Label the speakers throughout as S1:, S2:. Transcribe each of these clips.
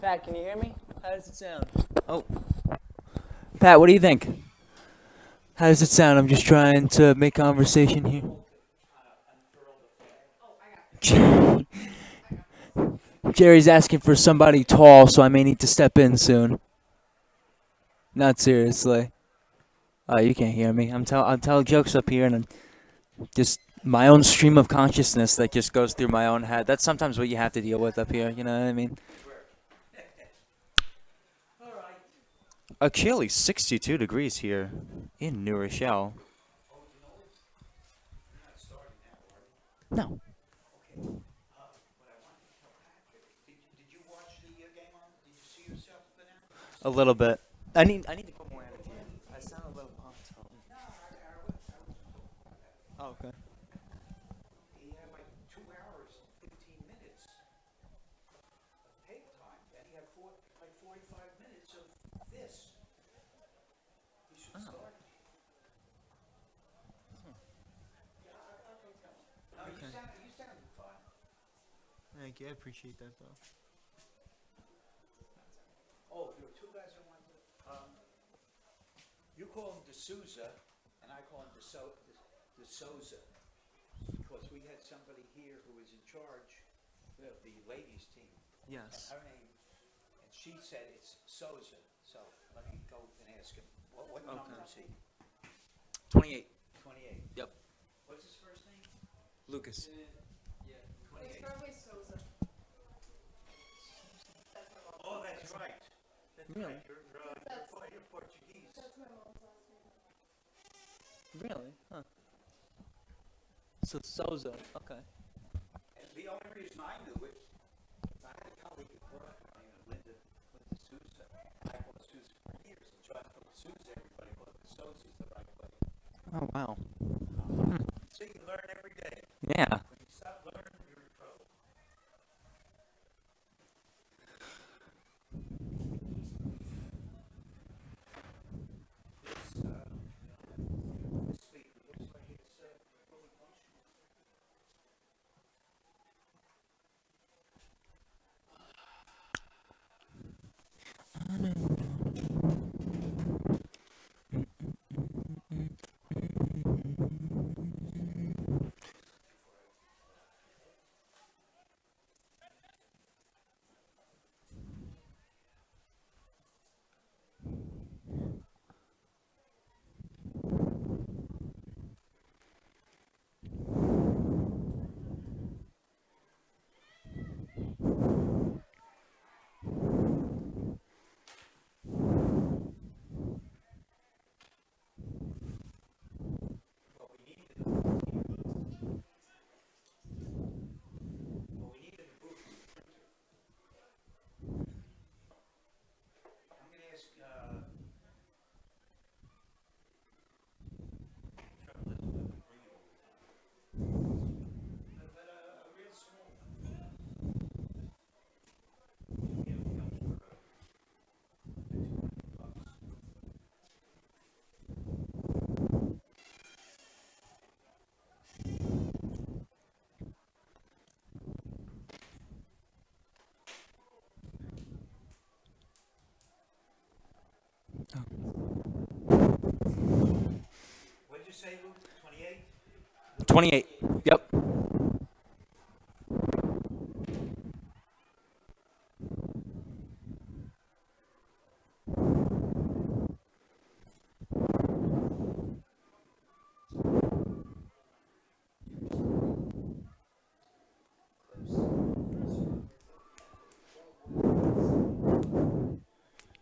S1: Pat, can you hear me? How does it sound? Oh. Pat, what do you think? How does it sound? I'm just trying to make conversation here. Jerry's asking for somebody tall, so I may need to step in soon. Not seriously. Oh, you can't hear me. I'm telling jokes up here, and I'm just my own stream of consciousness that just goes through my own head. That's sometimes what you have to deal with up here. You know what I mean? Actually, 62 degrees here in New Rochelle. No. A little bit. I need to put more energy in. I sound a little pumped. Oh, okay.
S2: He had like 2 hours and 15 minutes of tape time. Then he had like 45 minutes of this. He should start. No, you sounded fine.
S1: Thank you. I appreciate that, though.
S2: Oh, there were two guys I wanted to. You call him D'Souza, and I call him D'Souza, because we had somebody here who was in charge of the ladies' team.
S1: Yes.
S2: And her name, and she said it's Souza. So let me go and ask him. What number is he?
S1: 28.
S2: 28.
S1: Yep.
S2: What's his first name?
S1: Lucas.
S2: Yeah.
S3: It's
S2: 28.
S3: probably Souza.
S2: Oh, that's right. That's
S1: Really?
S2: right. You're Portuguese.
S3: That's my mom's last name.
S1: Really? Huh. So Souza. Okay.
S2: And the only reason I knew it, I had a colleague at work named Linda Souza. I called Souza for years. And John called Souza, everybody called it Souza's the right way.
S1: Oh, wow.
S2: So you learn every day.
S1: Yeah.
S2: When you stop learning, you're in trouble. This speaker looks like it's fully functional. Well, we needed a booth for the printer. I'm going to ask, trouble is, we can bring it all the time. But a real small one. Yeah, we got for What did you say, Luke? 28?
S1: 28. Yep.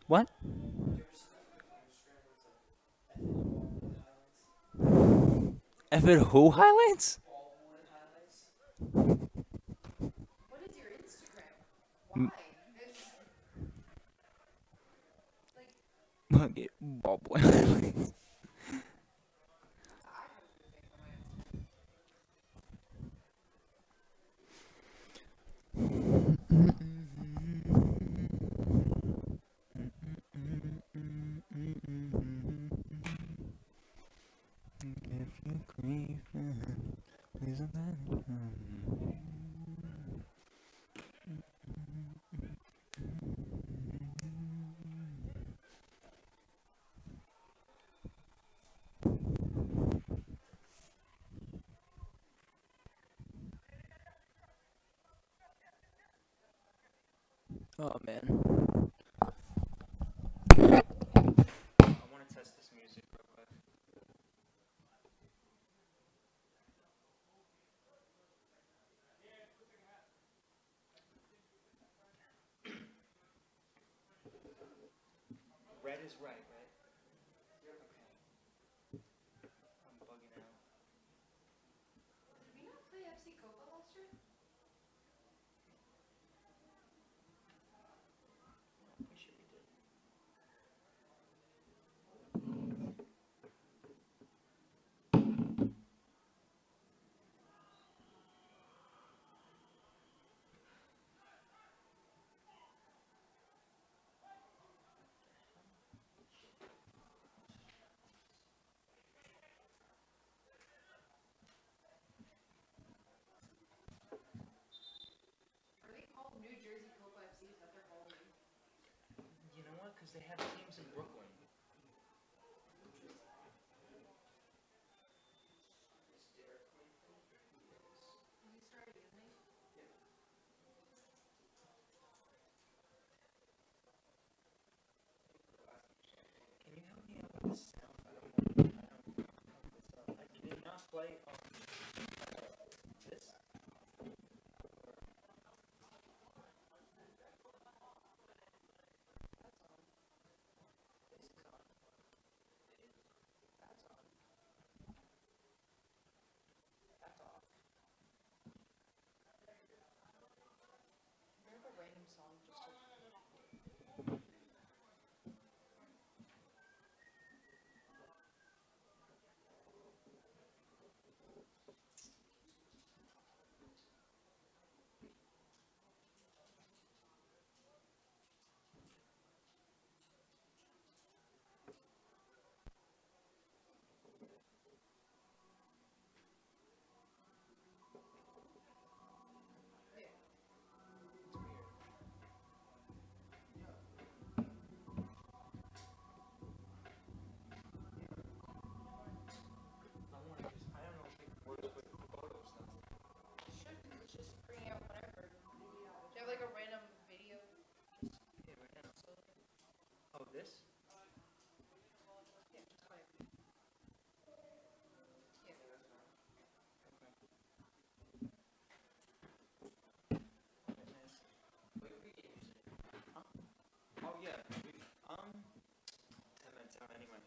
S1: What? F it who highlights?
S3: What is your Instagram? Why? It's like
S1: Ball boy.
S3: I have to think on my Instagram.
S1: If you grieve, please let it Oh man. I want to test this music real quick. Red is right, right? Okay. I'm bugging out.
S3: Did we not play FC Copa last year?
S1: Pretty sure we did.
S3: Are they called New Jersey Copa FC? Is that their whole name?
S1: You know what? Because they have teams in Brooklyn.
S3: He started, isn't he?
S1: Can you help me out with this sound? I don't know. Can you not play this?
S3: I have a random song just to. Yeah.
S1: It's weird. I don't know if it works with photos though.
S3: It should, because it's just bringing out whatever. Do you have like a random video?
S1: Yeah, right now. Oh, this?
S3: Yeah, just fine. Yeah.
S1: Oh yeah. 10 minutes out anyway.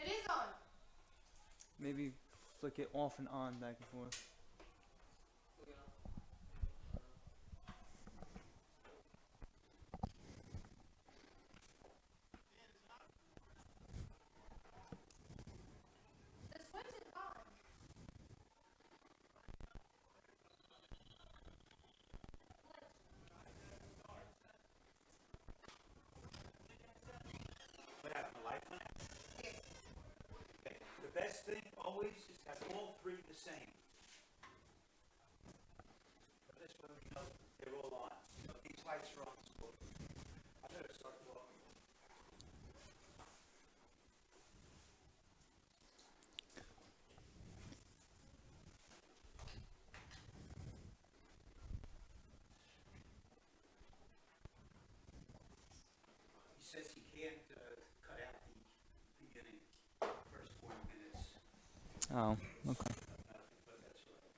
S3: It is on.
S1: Maybe flick it off and on back and forth.
S3: The switch is on.
S2: What happened, the light went out?
S3: Yeah.
S2: Okay. The best thing always is have all three the same. But this one, you know, they're all on. So these lights are on. So I better start walking. He says he can't cut out the beginning, first 4 minutes.
S1: Oh, okay.
S2: But that's right.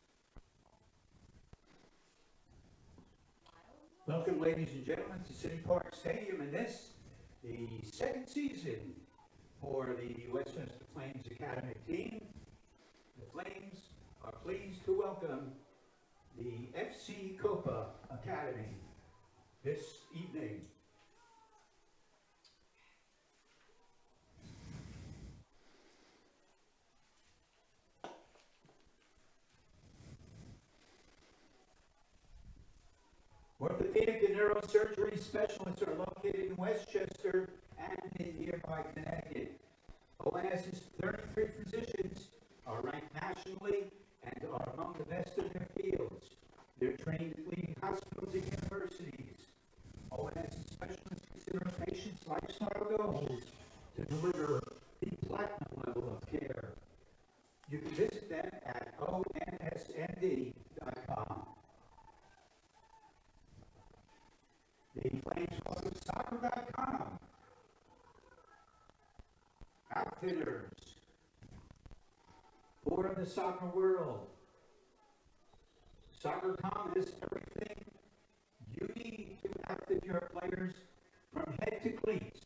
S2: Welcome, ladies and gentlemen, to City Park Stadium in this, the second season for the Westchester Flames Academy team. The Flames are pleased to welcome the FC Copa Academy this evening. neurosurgery specialists are located in Westchester and in nearby Connecticut. ONS's 33 physicians are ranked nationally and are among the best in their fields. They're trained at leading hospitals and universities. ONS specialists consider a patient's lifestyle goals to deliver the platinum level of care. You can visit them at onsnd.com. The Flames welcome soccer.com. Outfitters for the soccer world. Soccer.com is everything you need to outfit your players from head to cleats,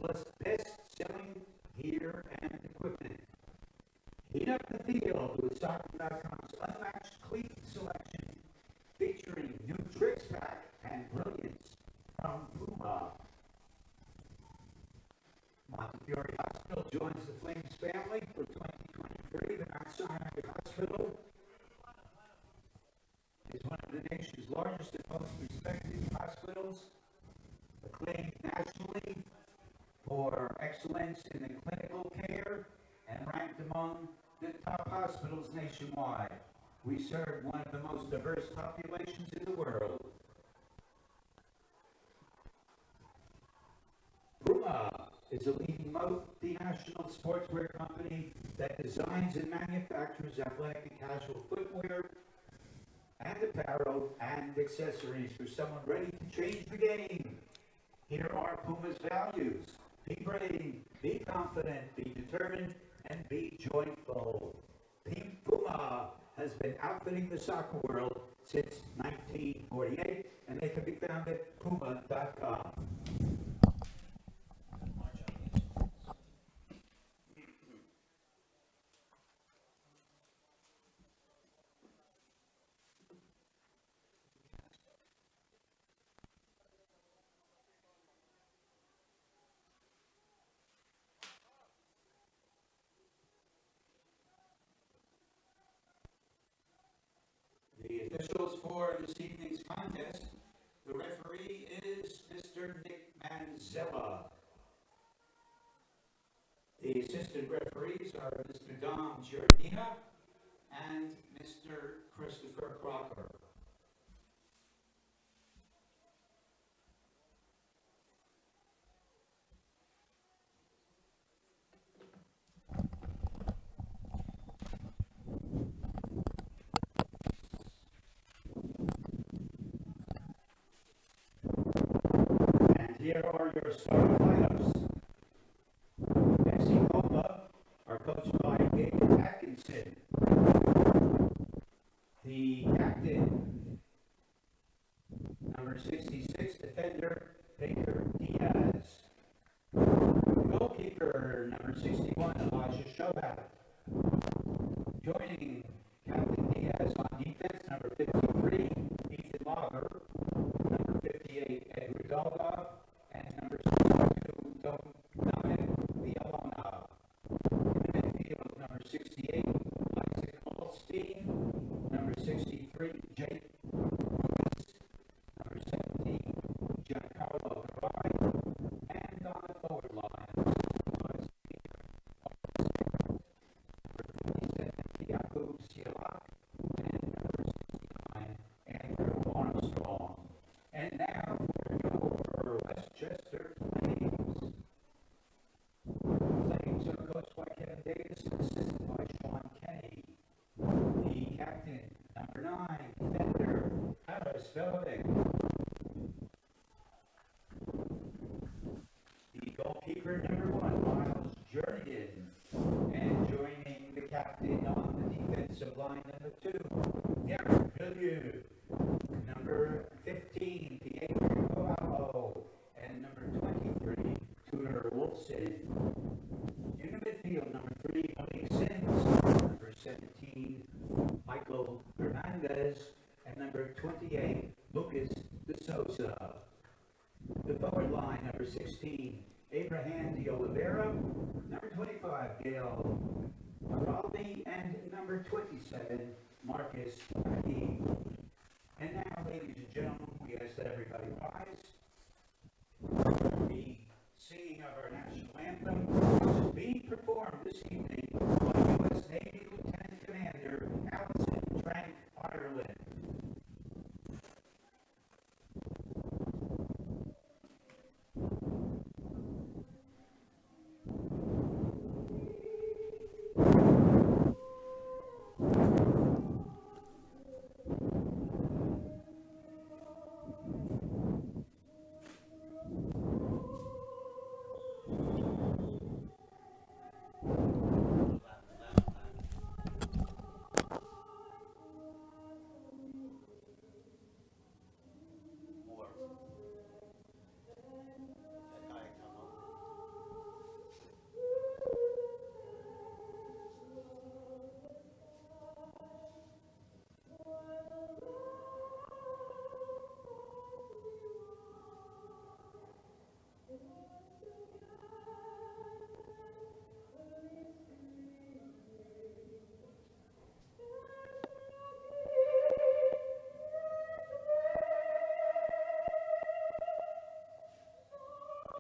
S2: plus best-selling gear and equipment. Heat up the field with Soccer.com's unmatched cleat selection, featuring new tricks pack and brilliance from Copa. Montefiore Hospital joins the Flames family for 2023. The Mount Sinai Hospital is one of the nation's largest and most respected hospitals, acclaimed nationally for excellence in the clinical care and ranked among the top hospitals nationwide. We serve one of the most diverse populations in the world. Puma is a leading multinational sportswear company that designs and manufactures athletic and casual footwear and apparel and accessories for someone ready to change the game. Here are Puma's values: be brave, be confident, be determined, and be joyful. Team Puma has been outfitting the soccer world since 1948, and they can be found at puma.com. The officials for this evening's contest, the referee is Mr. Nick Manzella. The assistant referees are Mr. Dom Giardina and Mr. Christopher Crocker. Here are your starting lineups. FC Copa are coached by David Atkinson. The captain, number 66, defender Baker Diaz. Goalkeeper, number 61, Elijah Shohat. Joining Captain Diaz on defense, number 53, Ethan Lager. Number 58, Edward Dolgoff. And number 62, Dominic Vialona. In the midfield, number 68, Isaac Holstein. Number 63, Jake Lucas. Number 17, Giancarlo Garay. And on the forward line, number 57, Jakub Sielak. And number 69, Andrew Armstrong. And now for your Westchester Flames. Flames are coached by Kevin Davis and assisted by Sean Kenny. The captain, number 9, defender, Harris Velvik. The goalkeeper, number 1, Miles Jernigan. And joining the captain on the defensive line, number 2, Derek Villiers. Number 15, Pietro Coelho. And number 23, Tudor Wolfson. In the midfield, number 3, Malik Sims. Number 17, Michael Hernandez. And number 28, Lucas De Souza. The forward line, number 16, Abraham de Oliveira. Number 25, Gail Araldi. And number 27, Marcus Hakeem. And now, ladies and gentlemen, we ask that everybody rise singing of our national anthem, which is being performed this evening by U.S. Navy Lieutenant Commander Allison Trank Ireland.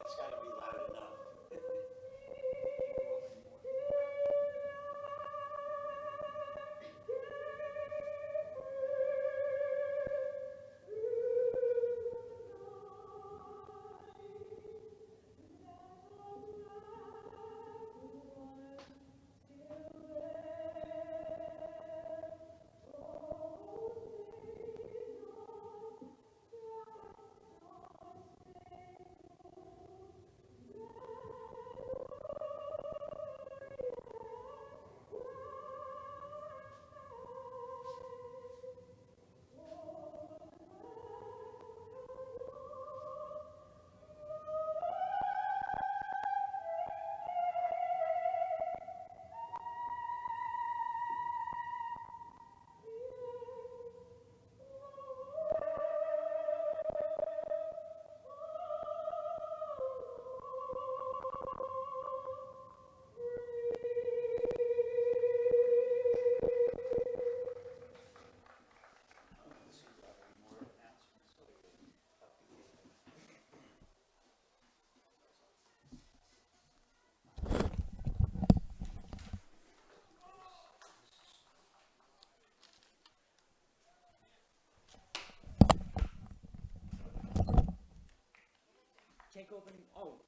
S2: It's got to be loud enough.
S1: Can't go open. Oh.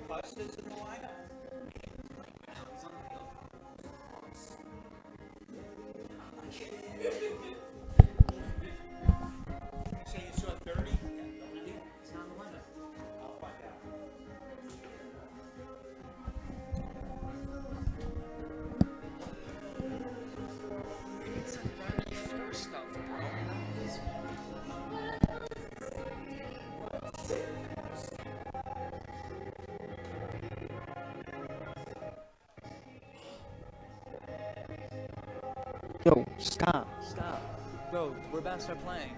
S1: Costa's in the lineup. He's on the field. You say you saw 30? Yeah, he's not in the lineup. I'll find out. It's a 94 stuff, bro. Yo, stop. Bro, we're about to start playing.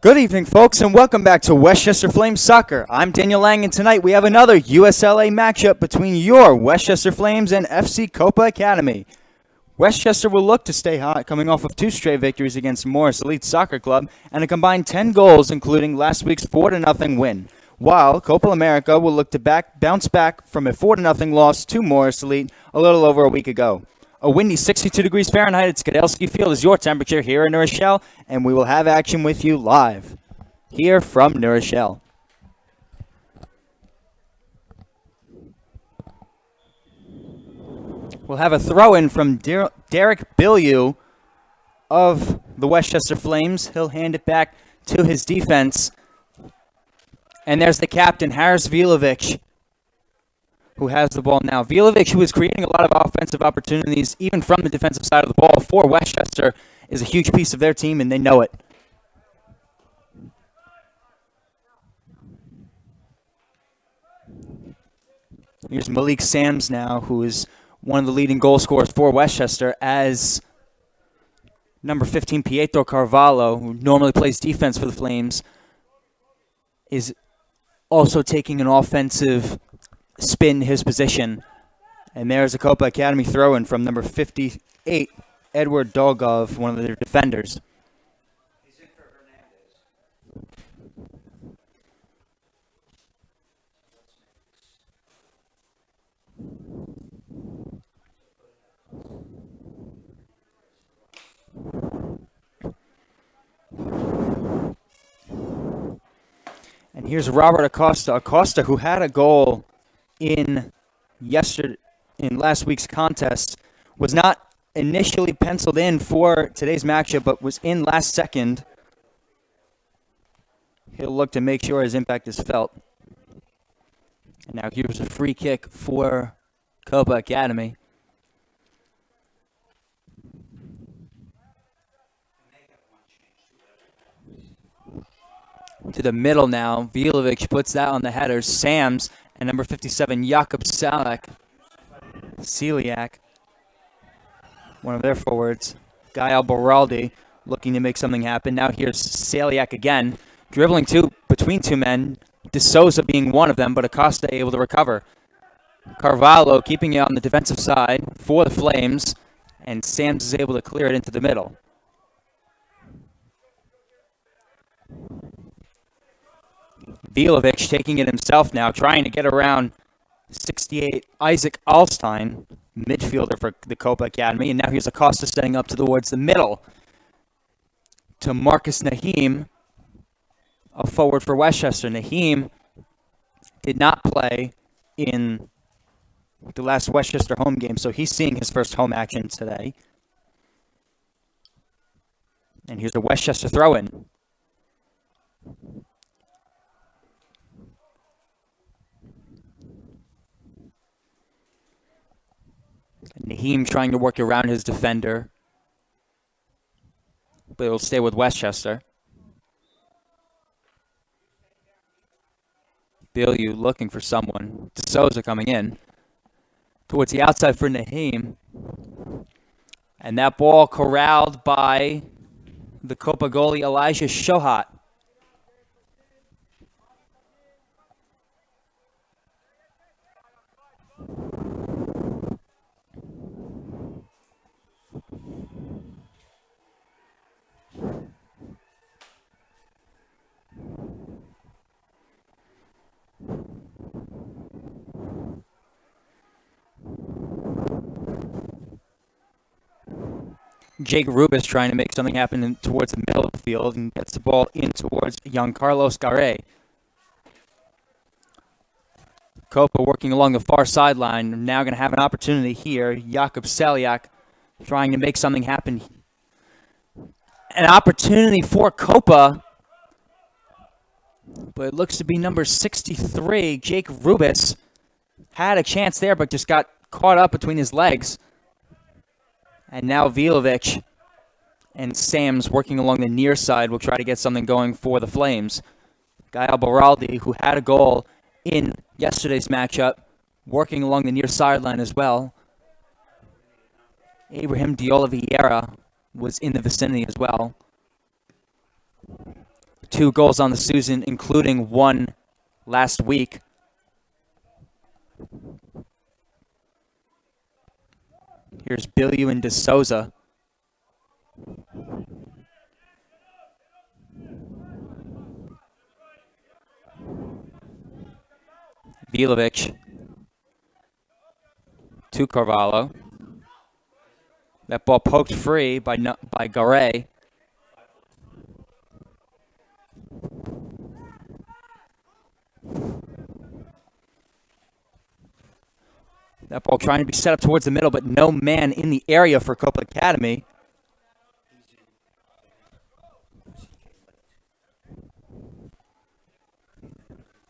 S1: Good evening, folks, and welcome back to Westchester Flames Soccer. I'm Daniel Lang, and tonight we have another USLA matchup between your Westchester Flames and FC Copa Academy. Westchester will look to stay hot, coming off of 2 straight victories against Morris Elite Soccer Club and a combined 10 goals, including last week's 4-0 win. While Copa America will look to bounce back from a 4-0 loss to Morris Elite a little over a week ago. A windy 62 degrees Fahrenheit at Skidelsky Field is your temperature here in New Rochelle, and we will have action with you live. here from New Rochelle. We'll have a throw-in from Derek Bilyeu of the Westchester Flames. He'll hand it back to his defense. And there's the captain, Harris Vilovic, who has the ball now. Vilovic, who is creating a lot of offensive opportunities, even from the defensive side of the ball for Westchester, is a huge piece of their team, and they know it. Here's Malik Sams now, who is one of the leading goal scorers for Westchester, as number 15, Pietro Carvalho, who normally plays defense for the Flames, is also taking an offensive spin his position. And there's a Copa Academy throw-in from number 58, Edward Dolgov, one of their defenders.
S2: He's in for Hernandez.
S1: And here's Robert Acosta. Acosta, who had a goal in last week's contest, was not initially penciled in for today's matchup, but was in last second. He'll look to make sure his impact is felt. And now here's a free kick for Copa Academy. To the middle now. Vilovic puts that on the header. Sams and number 57, Jakub Celiak, one of their forwards. Gael Boraldi looking to make something happen. Now here's Celiak again, dribbling between two men. De Souza being one of them, but Acosta able to recover. Carvalho keeping it on the defensive side for the Flames, and Sams is able to clear it into the middle. Vilovic taking it himself now, trying to get around 68, Isaac Alstein, midfielder for the Copa Academy. And now here's Acosta setting up towards the middle to Marcus Nahim, a forward for Westchester. Nahim did not play in the last Westchester home game, so he's seeing his first home action today. And here's a Westchester throw-in. Nahim trying to work around his defender, but it'll stay with Westchester. Bilyeu looking for someone. De Souza coming in towards the outside for Nahim. And that ball corralled by the Copa goalie Elijah Shohat. Jake Rubis trying to make something happen towards the middle of the field and gets the ball in towards young Carlos Garay. Copa working along the far sideline. Now going to have an opportunity here. Jakub Celiak trying to make something happen. An opportunity for Copa, but it looks to be number 63, Jake Rubis. Had a chance there, but just got caught up between his legs. And now Vilovic and Sams working along the near side will try to get something going for the Flames. Gael Boraldi, who had a goal in yesterday's matchup, working along the near sideline as well. Abraham de Oliveira was in the vicinity as well. 2 goals on the season, including one last week. Here's Bilyeu and De Souza. Vilovic to Carvalho. That ball poked free by Garay. That ball trying to be set up towards the middle, but no man in the area for Copa Academy.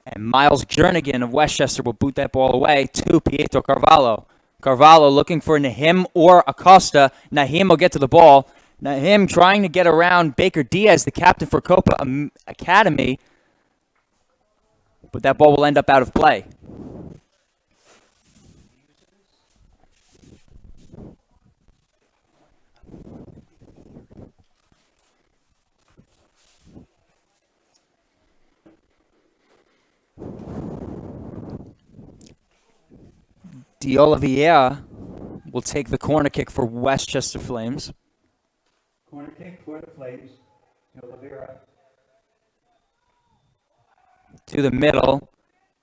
S1: And Miles Jernigan of Westchester will boot that ball away to Pietro Carvalho. Carvalho looking for Nahim or Acosta. Nahim will get to the ball. Nahim trying to get around Baker Diaz, the captain for Copa Academy. But that ball will end up out of play. De Oliveira will take the corner kick for Westchester Flames.
S2: Corner kick for the Flames. Oliveira.
S1: To the middle.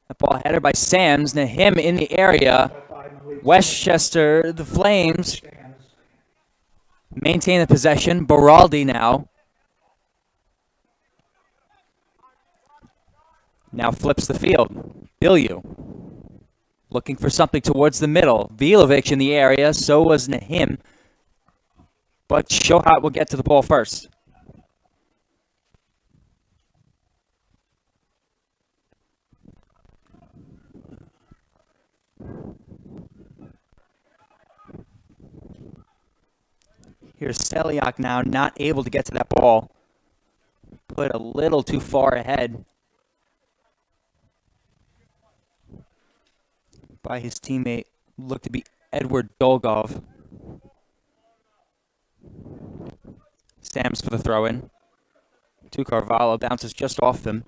S1: That ball headed by Sams. Nahim in the area. Westchester, the Flames, maintain the possession. Baraldi now. Now flips the field. Bilyu looking for something towards the middle. Vilovic in the area. So was Nahim. But Shohat will get to the ball first. Here's Seliak now, not able to get to that ball. Put a little too far ahead by his teammate, looked to be Edward Dolgov. Sams for the throw-in. To Carvalho, bounces just off them.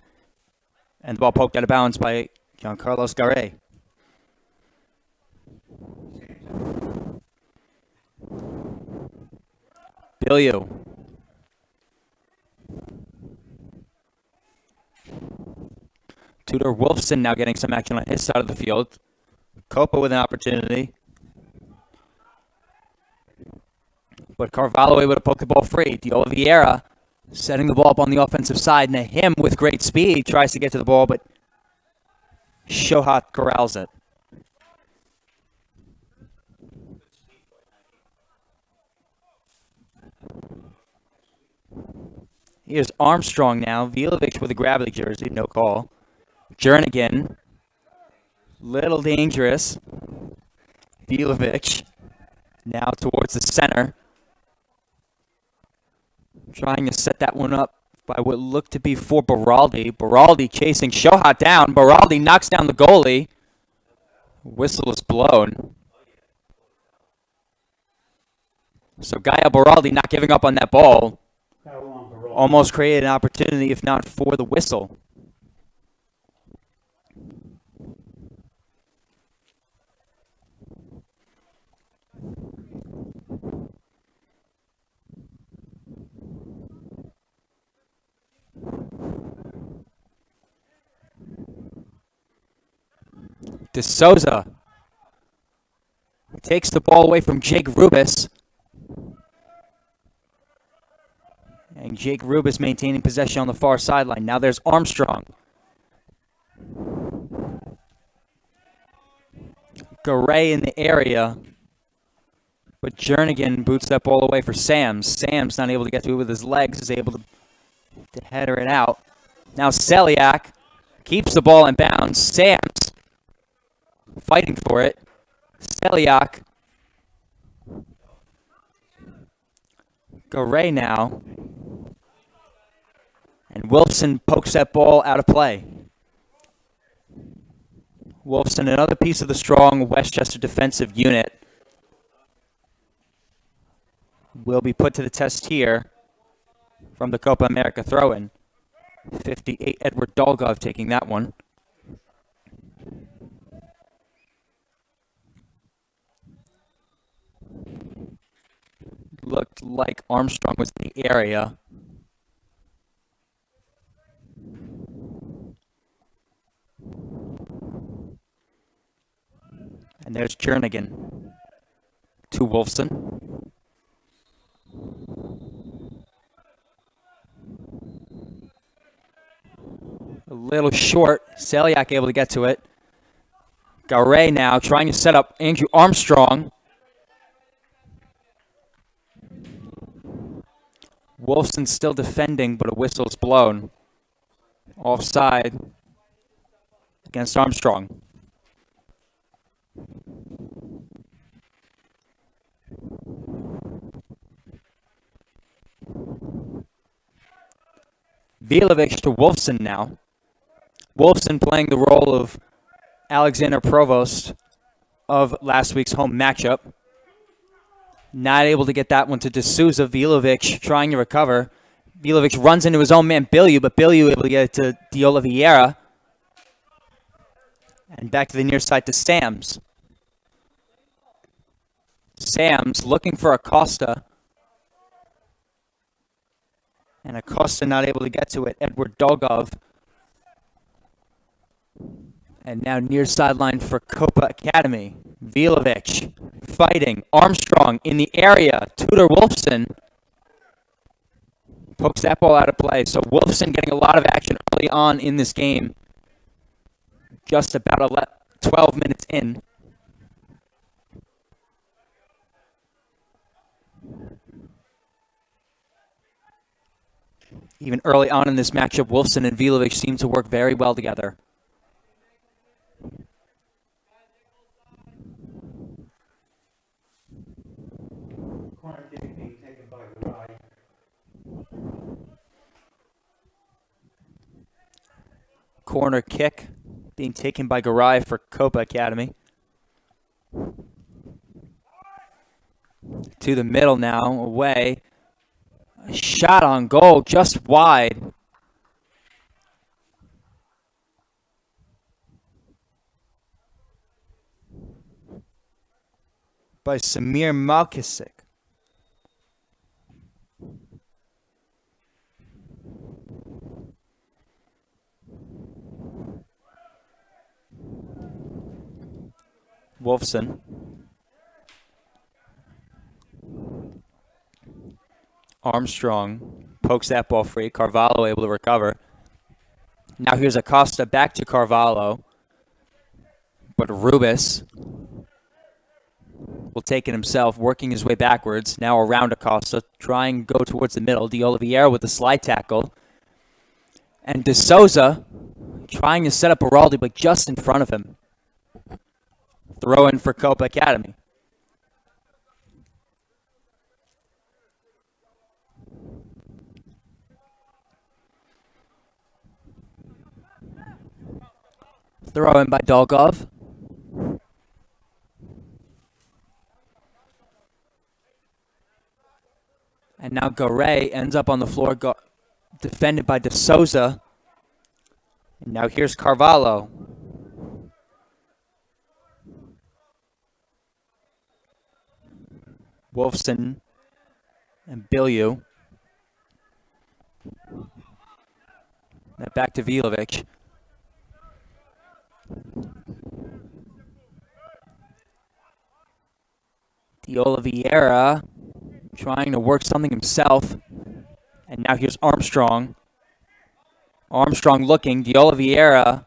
S1: And the ball poked out of bounds by Giancarlos Garay. Bilyu. Tudor Wolfson now getting some action on his side of the field. Copa with an opportunity. But Carvalho able to poke the ball free. De Oliveira setting the ball up on the offensive side. Nahim with great speed tries to get to the ball, but Shohat corrals it. Here's Armstrong now. Vilovic with a Gravely jersey, no call. Jernigan, little dangerous. Vilovic now towards the center. Trying to set that one up by what looked to be for Baraldi. Baraldi chasing Shohat down. Baraldi knocks down the goalie. Whistle is blown. So Gaia Baraldi not giving up on that ball. Almost created an opportunity, if not for the whistle. De Souza takes the ball away from Jake Rubis. And Jake Rubis maintaining possession on the far sideline. Now there's Armstrong. Garay in the area. But Jernigan boots that ball away for Sams. Sams not able to get to it with his legs. Is able to header it out. Now Seliak keeps the ball in bounds. Sams fighting for it. Seliak. Garay now. And Wilson pokes that ball out of play. Wolfson, another piece of the strong Westchester defensive unit, will be put to the test here from the Copa America throw-in. 58, Edward Dolgov taking that one. Looked like Armstrong was in the area. And there's Jernigan to Wolfson. A little short. Seliak able to get to it. Garay now trying to set up Andrew Armstrong. Wolfson still defending, but a whistle's blown. Offside against Armstrong. Vilovic to Wolfson now. Wolfson playing the role of Alexander Provost of last week's home matchup. Not able to get that one to D'Souza. Vilovic trying to recover. Vilovic runs into his own man, Bilyu, but Bilyu able to get it to De Oliveira. And back to the near side to Sams. Sams looking for Acosta. And Acosta not able to get to it. Edward Dolgov. And now near sideline for Copa Academy. Vilovic fighting. Armstrong in the area. Tudor Wolfson pokes that ball out of play. So Wolfson getting a lot of action early on in this game. Just about 12 minutes in. Even early on in this matchup, Wolfson and Vilovic seem to work very well together.
S2: Corner kick being taken by Garay.
S1: Corner kick being taken by Garay for Copa Academy. To the middle now, away. A shot on goal, just wide. By Samir Malkisic. Wolfson. Armstrong pokes that ball free. Carvalho able to recover. Now here's Acosta back to Carvalho. But Rubis will take it himself, working his way backwards. Now around Acosta, trying to go towards the middle. De Oliveira with the slide tackle. And D'Souza trying to set up Baraldi, but just in front of him. Throw in for Copa Academy. Throw in by Dolgov. And now Garay ends up on the floor, defended by D'Souza. And now here's Carvalho. Wolfson and Bilyu. Now back to Vilovic. De Oliveira trying to work something himself. And now here's Armstrong. Armstrong looking. De Oliveira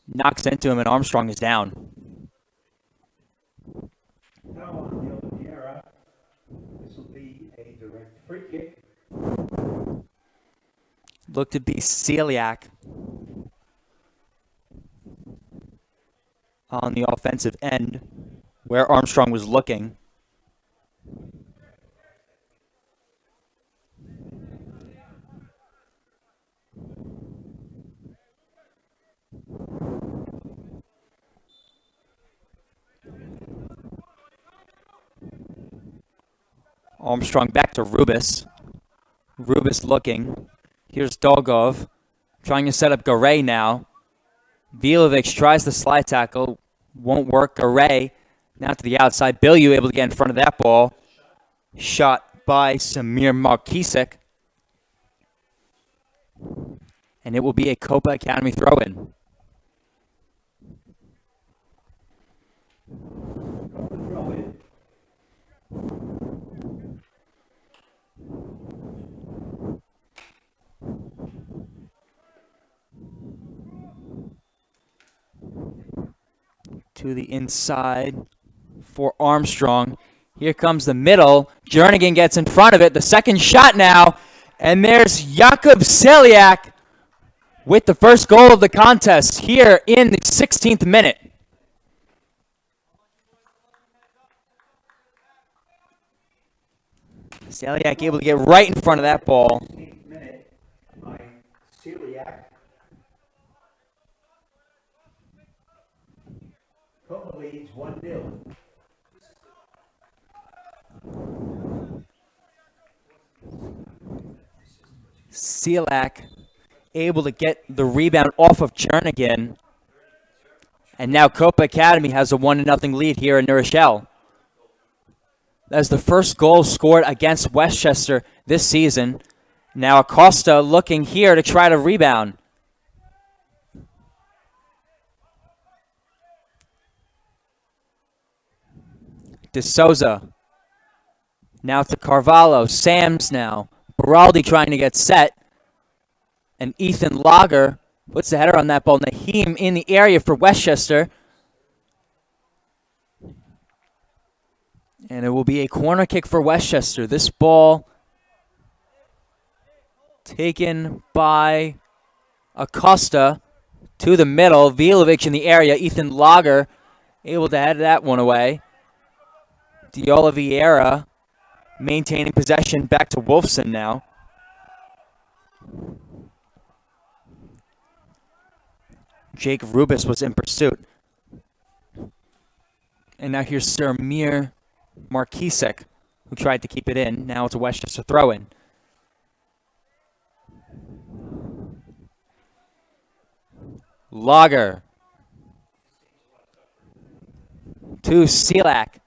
S1: knocks into him, and Armstrong is down.
S2: Now on De Oliveira. This will be a direct free kick.
S1: Looked to be Celiac on the offensive end, where Armstrong was looking. Armstrong back to Rubis. Rubis looking. Here's Dolgov trying to set up Garay now. Vilovic tries the slide tackle. Won't work. Garay now to the outside. Bilyu able to get in front of that ball. Shot by Samir Malkisic. And it will be a Copa Academy throw-in. To the inside for Armstrong. Here comes the middle. Jernigan gets in front of it. The second shot now. And there's Jakub Celiak with the first goal of the contest here in the 16th minute. Celiak able to get right in front of that ball.
S2: 16th minute by Celiak. Copa leads 1-0.
S1: Celiak able to get the rebound off of Jernigan. And now Copa Academy has a 1-0 lead here in New Rochelle. That's the first goal scored against Westchester this season. Now Acosta looking here to try to rebound. De Souza. Now to Carvalho. Sams now. Baraldi trying to get set. And Ethan Lager puts the header on that ball. Nahim in the area for Westchester. And it will be a corner kick for Westchester. This ball taken by Acosta to the middle. Vilovic in the area. Ethan Lager able to head that one away. Diola Vieira maintaining possession back to Wolfson now. Jake Rubis was in pursuit. And now here's Sir Mir Markisek, who tried to keep it in. Now it's a Westchester throw-in. Lager. To Celiak.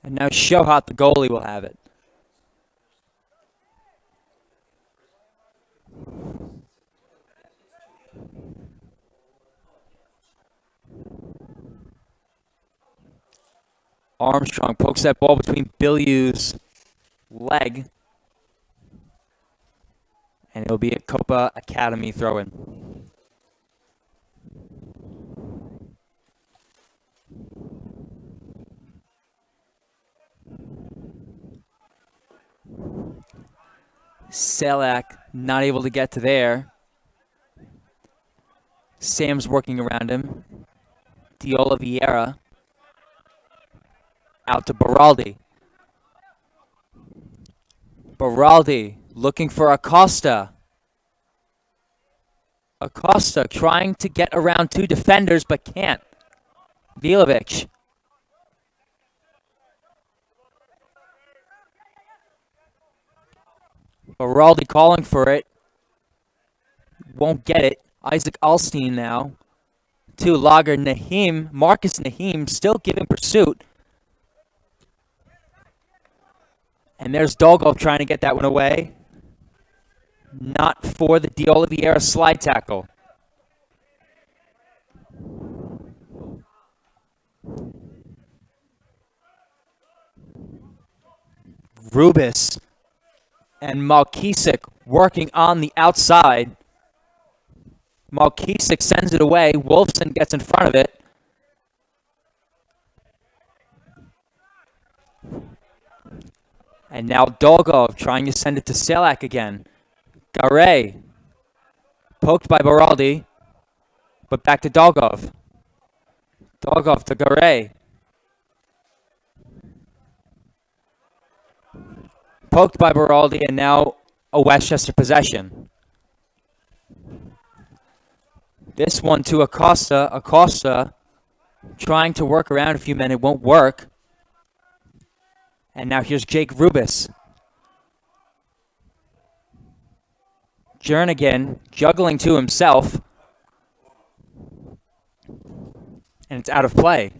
S1: And now Shohat, the goalie, will have it. Armstrong pokes that ball between Bilyeu's leg. And it'll be a Copa Academy throw-in. Selak not able to get to there. Sam's working around him. Diola Vieira. Out to Baraldi. Baraldi looking for Acosta. Acosta trying to get around two defenders but can't. Vilovic. Baraldi calling for it. Won't get it. Isaac Alstein now. To Lager. Nahim. Marcus Nahim still giving pursuit. And there's Dolgov trying to get that one away. Not for the Diola Vieira slide tackle. Rubis and Malkisik working on the outside. Malkisik sends it away. Wolfson gets in front of it. And now Dolgov trying to send it to Selak again. Garay. Poked by Baraldi. But back to Dolgov. Dolgov to Garay. Poked by Baraldi and now a Westchester possession. This one to Acosta. Acosta trying to work around a few men. It won't work. And now here's Jake Rubis. Jernigan juggling to himself. And it's out of play.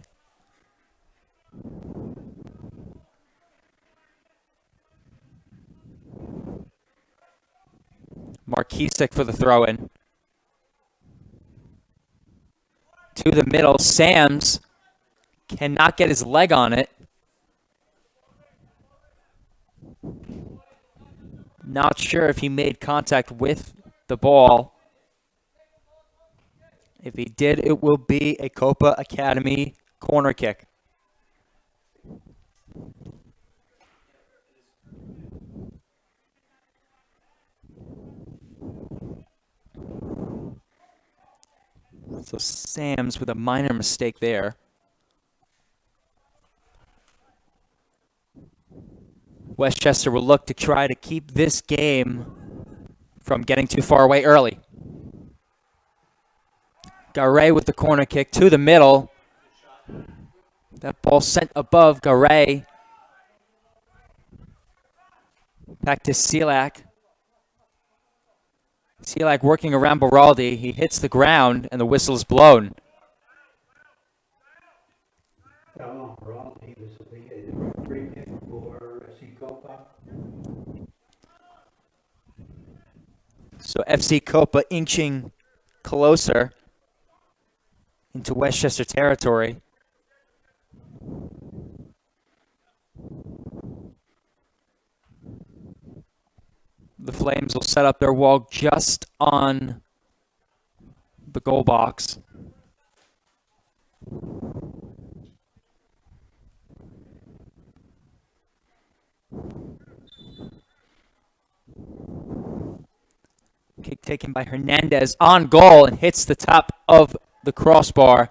S1: Markisik for the throw-in. To the middle. Sams cannot get his leg on it. Not sure if he made contact with the ball. If he did, it will be a Copa Academy corner kick. So Sam's with a minor mistake there. Westchester will look to try to keep this game from getting too far away early. Garay with the corner kick to the middle. That ball sent above Garay. Back to Selak. Selak working around Baraldi. He hits the ground and the whistle is blown.
S2: Foul on Baraldi. This will be a free kick for FC Copa.
S1: So FC Copa inching closer into Westchester territory. The Flames will set up their wall just on the goal box. Kick taken by Hernandez on goal and hits the top of the crossbar.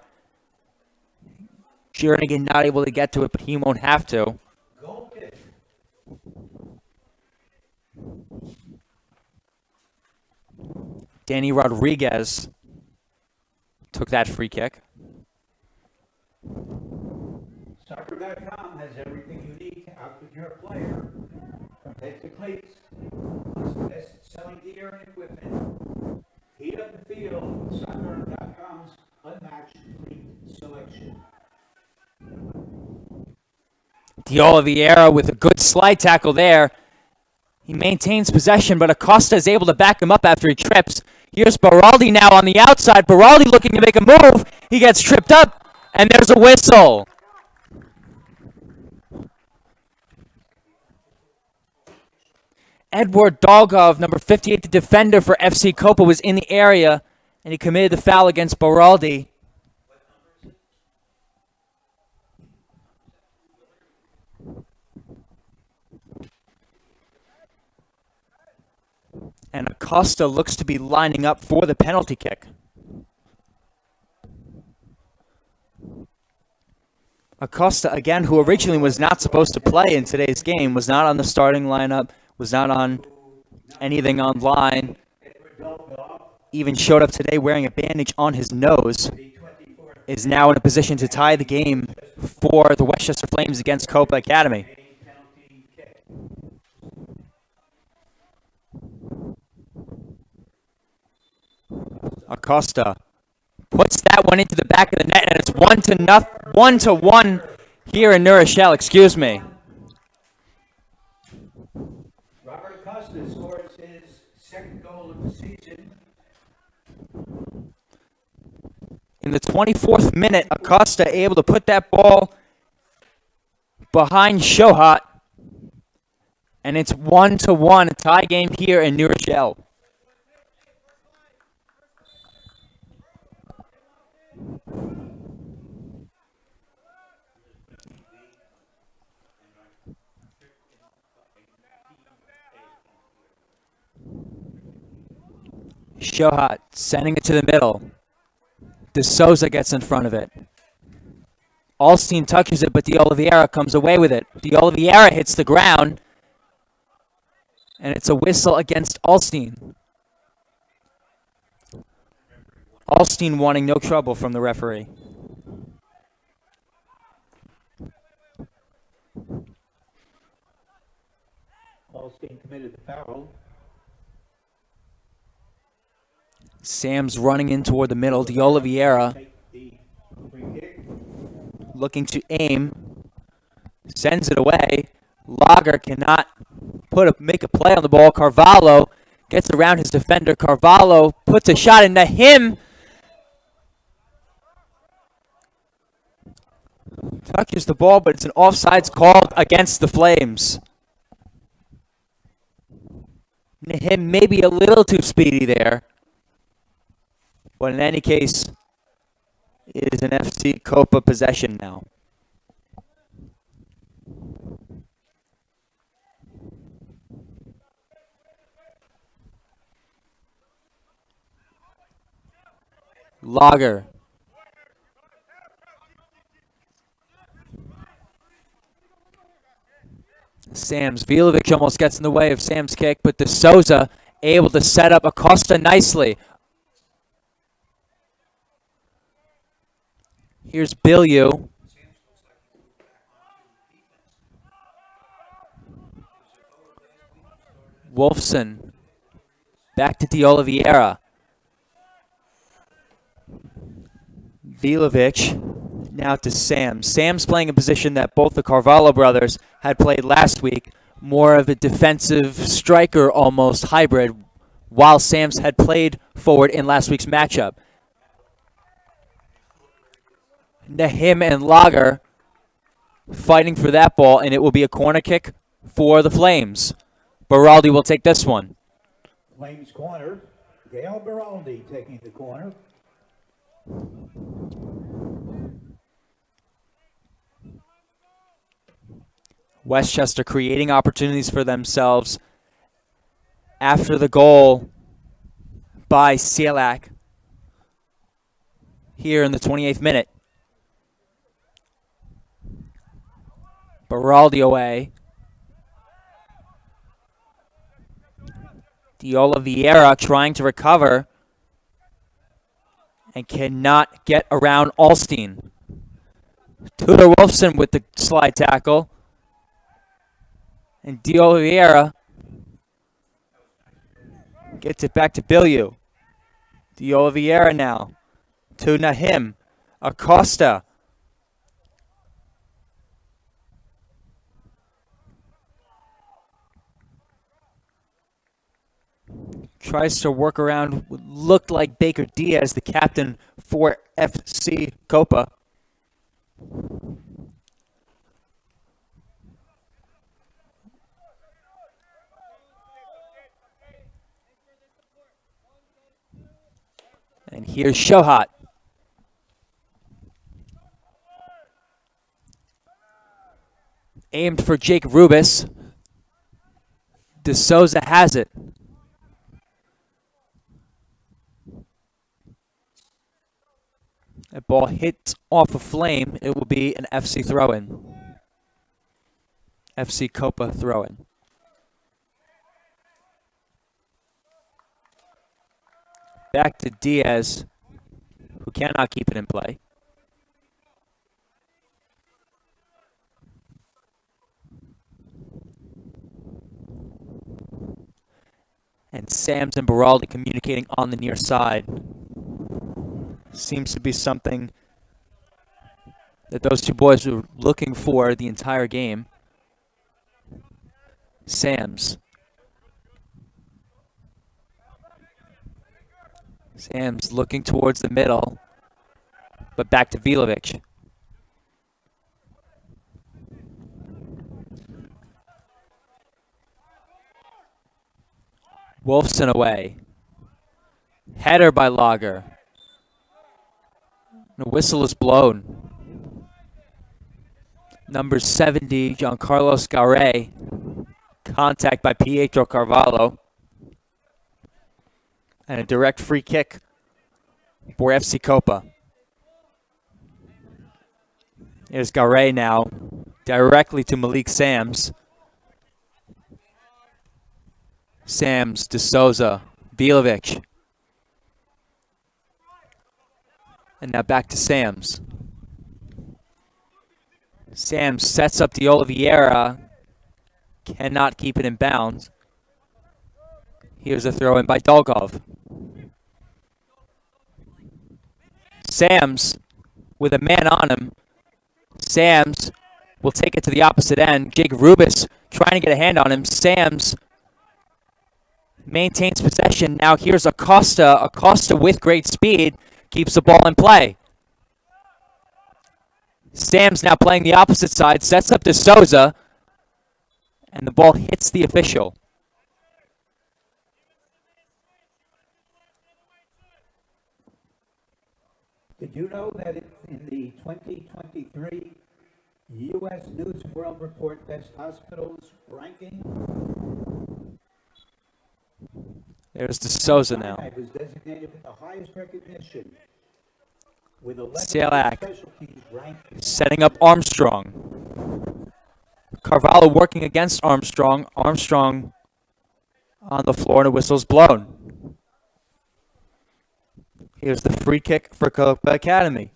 S1: Jernigan not able to get to it, but he won't have to.
S2: Goal kick.
S1: Danny Rodriguez took that free kick.
S2: Soccer.com has everything you need to outfit your player. From head to cleats, plus the best selling gear and equipment. Heat up the field with Soccer.com's unmatched cleat selection.
S1: De Oliveira with a good slide tackle there. He maintains possession, but Acosta is able to back him up after he trips. Here's Baraldi now on the outside. Baraldi looking to make a move. He gets tripped up, and there's a whistle. Edward Dolgov, number 58, the defender for FC Copa, was in the area, and he committed the foul against Baraldi. And Acosta looks to be lining up for the penalty kick. Acosta, again, who originally was not supposed to play in today's game, was not on the starting lineup, was not on anything online, even showed up today wearing a bandage on his nose, is now in a position to tie the game for the Westchester Flames against Copa Academy. Acosta puts that one into the back of the net, and it's 1-1 here in New Rochelle. Excuse me.
S2: Robert Acosta scores his second goal of the season.
S1: In the 24th minute, Acosta able to put that ball behind Shohat, and it's 1-1, a tie game here in New Rochelle. Shohat sending it to the middle. De Souza gets in front of it. Alstein touches it, but De Oliveira comes away with it. De Oliveira hits the ground, and it's a whistle against Alstein. Alstein wanting no trouble from the referee.
S2: Alstein committed the foul.
S1: Sam's running in toward the middle. De Oliveira looking to aim. Sends it away. Lager cannot make a play on the ball. Carvalho gets around his defender. Carvalho puts a shot into him. Touches the ball, but it's an offsides called against the Flames. Him maybe a little too speedy there. But in any case, It is an FC Copa possession now. Lager. Sams. Vilovic almost gets in the way of Sam's kick, but De Souza able to set up Acosta nicely. Here's Bilyu. Wolfson. Back to De Oliveira. Vilovic. Now to Sams. Sams playing a position that both the Carvalho brothers had played last week. More of a defensive striker almost hybrid, while Sams had played forward in last week's matchup. Nahim and Lager fighting for that ball, and it will be a corner kick for the Flames. Beraldi will take this one.
S2: Flames corner. Gail Beraldi taking the corner.
S1: Westchester creating opportunities for themselves after the goal by Sielak here in the 28th minute. Beraldi away. De Oliveira trying to recover and cannot get around Alstein. Tudor Wolfson with the slide tackle. And De Oliveira gets it back to Bilyu. De Oliveira now to Nahim. Acosta. Tries to work around what looked like Baker Diaz, the captain for FC Copa. And here's Shohat. Aimed for Jake Rubis. De Souza has it. That ball hits off a flame. It will be an FC throw-in. FC Copa throw-in. Back to Diaz, who cannot keep it in play. And Sams and Beraldi communicating on the near side. Seems to be something that those two boys were looking for the entire game. Sams. Sams looking towards the middle, but back to Vilovic. Wolfson away. Header by Lager. The whistle is blown. Number 70, Giancarlos Garay. Contact by Pietro Carvalho. And a direct free kick for FC Copa. Here's Garay now, directly to Malik Sams. Sams, De Souza, Vilovic. And now back to Sams. Sams sets up De Oliveira. Cannot keep it in bounds. Here's a throw in by Dolgov. Sams with a man on him. Sams will take it to the opposite end. Jake Rubis trying to get a hand on him. Sams maintains possession. Now here's Acosta. Acosta with great speed keeps the ball in play. Sams now playing the opposite side. Sets up De Souza. And the ball hits the official.
S2: Did you know that in the 2023 U.S. News and World Report Best Hospitals ranking,
S1: There's D'Souza now.
S2: Sinai was designated with the highest recognition with 11
S1: Salak
S2: specialties ranked
S1: setting up Armstrong. Carvalho working against Armstrong. Armstrong on the floor and a whistle's blown. Here's the free kick for Copa Academy.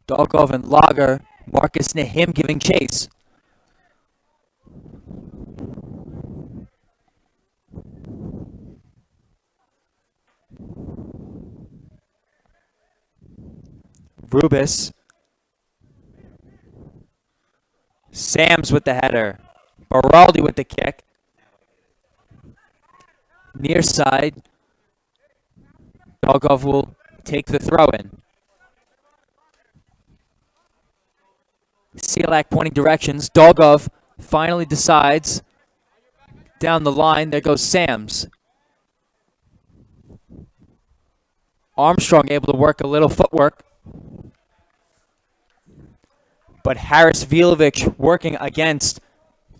S1: Dolgov and Lager. Marcus Nahim giving chase. Rubis. Sams with the header. Baraldi with the kick. Near side. Dolgov will take the throw in. Selak pointing directions. Dolgov finally decides. Down the line, there goes Sams. Armstrong able to work a little footwork. But Haris Vilovic working against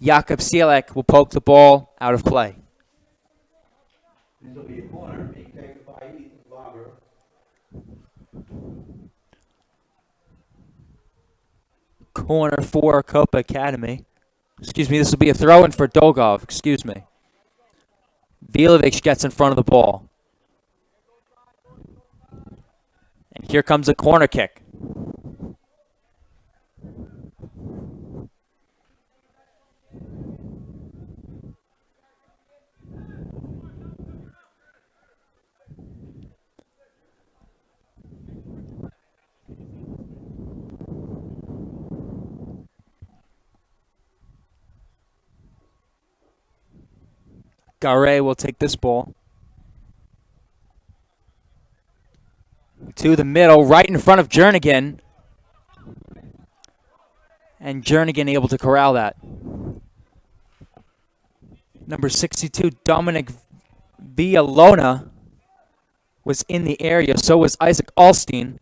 S1: Jakub Selak will poke the ball out of play.
S2: This will be a corner being taken by Lager.
S1: Corner for Copa Academy. Excuse me, this will be a throw-in for Dolgov. Excuse me. Vilovic gets in front of the ball. And here comes a corner kick. Gare will take this ball to the middle, right in front of Jernigan. And Jernigan able to corral that. Number 62, Dominic Villalona, was in the area. So was Isaac Alstein.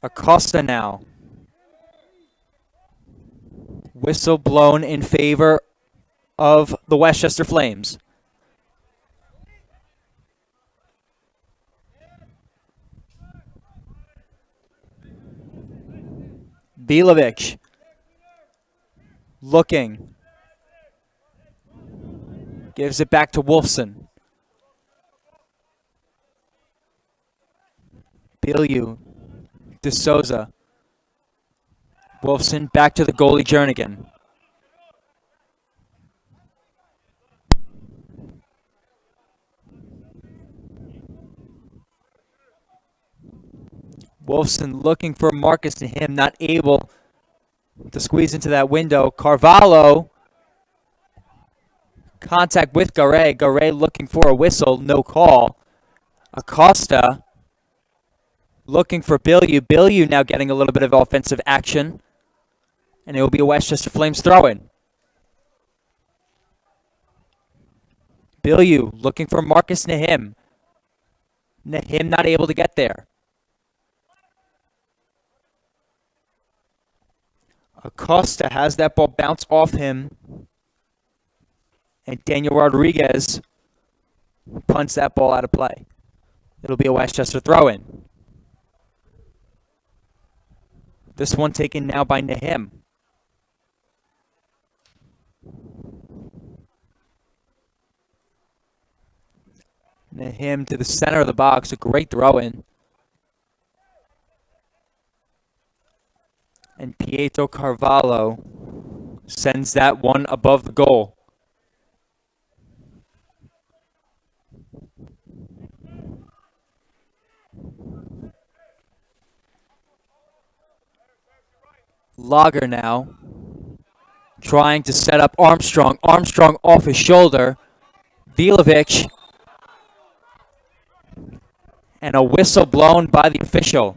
S1: Acosta now. Whistle blown in favor of the Westchester Flames. Vilovic looking. Gives it back to Wolfson. Bilyeu. D'Souza. Wolfson back to the goalie Jernigan. Wolfson looking for Marcus and him, not able to squeeze into that window. Carvalho, contact with Gare. Gare looking for a whistle, no call. Acosta looking for Bilyeu. Bilyeu now getting a little bit of offensive action. And it will be a Westchester Flames throw-in. Bilyeu looking for Marcus Nahim. Nahim not able to get there. Acosta has that ball bounce off him. And Daniel Rodriguez punts that ball out of play. It'll be a Westchester throw-in. This one taken now by Nahim. Nahim to the center of the box. A great throw-in. And Pietro Carvalho sends that one above the goal. Lager now trying to set up Armstrong. Armstrong off his shoulder. Vilovic. And a whistle blown by the official.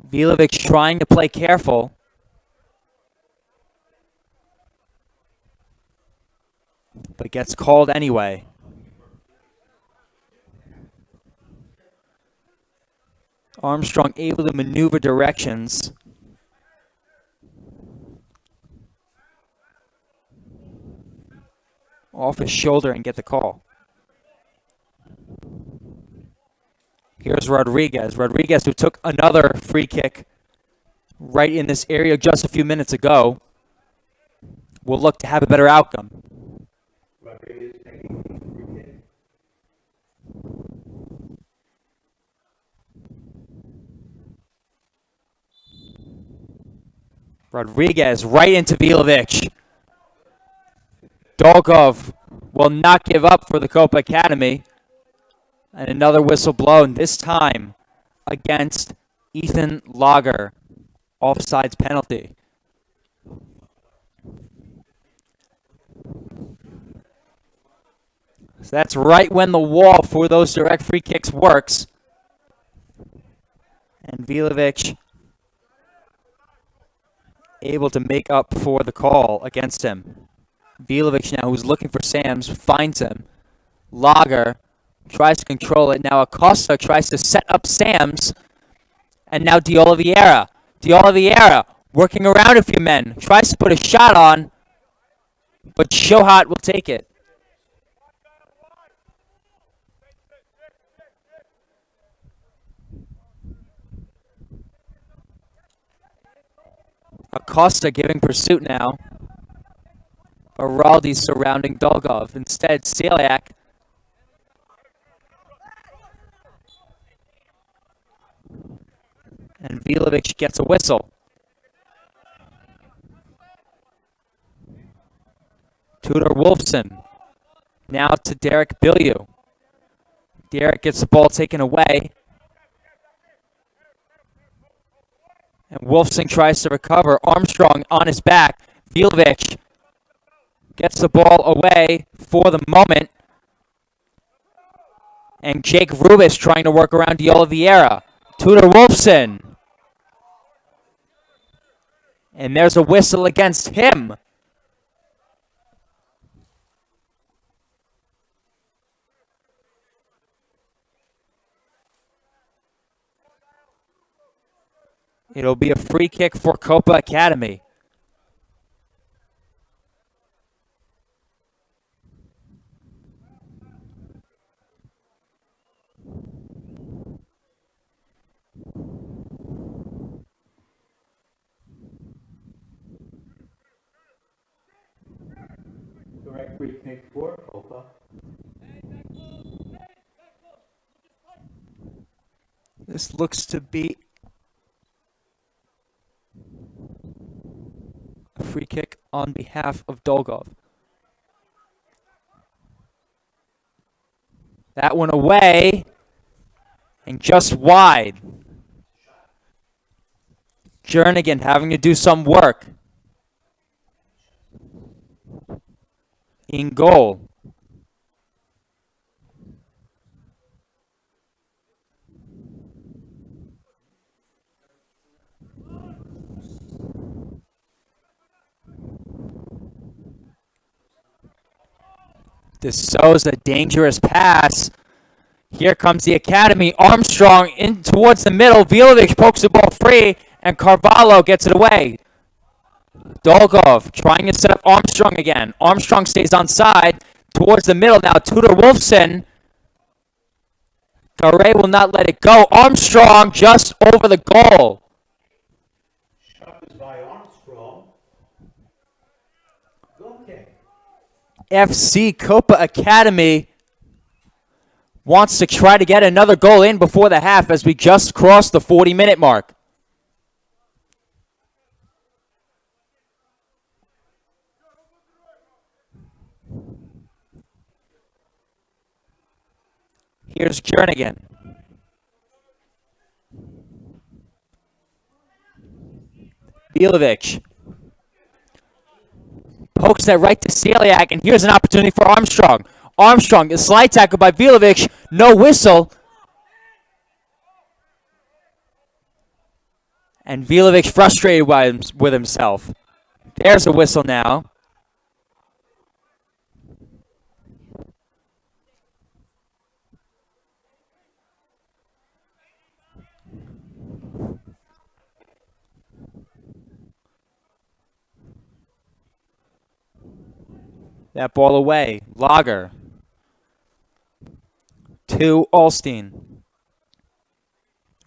S1: Vilovic trying to play careful. But gets called anyway. Armstrong able to maneuver directions. Off his shoulder and get the call. Here's Rodriguez. Rodriguez, who took another free kick right in this area just a few minutes ago, will look to have a better outcome. Rodriguez right into Vilovic. Dolgov will not give up for the Copa Academy. And another whistle blown, this time against Ethan Lager. Offsides penalty. So that's right when the wall for those direct free kicks works. And Vilovic able to make up for the call against him. Vilovic now, who's looking for Sams, finds him. Lager tries to control it. Now Acosta tries to set up Sams. And now De Oliveira. De Oliveira working around a few men. Tries to put a shot on. But Shohat will take it. Acosta giving pursuit now. Araldi surrounding Dolgov. Instead, Celiak and Vilovic gets a whistle. Tudor Wolfson. Now to Derek Billiou. Derek gets the ball taken away. And Wolfson tries to recover. Armstrong on his back. Vilovic gets the ball away for the moment. And Jake Rubis trying to work around De Oliveira. Tudor Wolfson. And there's a whistle against him. It'll be a free kick for Copa Academy.
S4: Direct free kick for Copa.
S1: This looks to be a free kick on behalf of Dolgov. That one away and just wide. Jernigan having to do some work. In goal. De Souza, dangerous pass. Here comes the Academy. Armstrong in towards the middle. Vilovic pokes the ball free, and Carvalho gets it away. Dolgov trying to set up Armstrong again. Armstrong stays on side towards the middle now. Tudor Wolfson. Garre will not let it go. Armstrong just over the goal.
S2: Shot is by Armstrong. Goal kick.
S1: FC Copa Academy wants to try to get another goal in before the half as we just crossed the 40-minute mark. Here's Jernigan. Vilovic pokes that right to Celiak, and here's an opportunity for Armstrong. Armstrong, a slide tackle by Vilovic, no whistle. And Vilovic frustrated with himself. There's a whistle now. That ball away. Lager. To Alstein.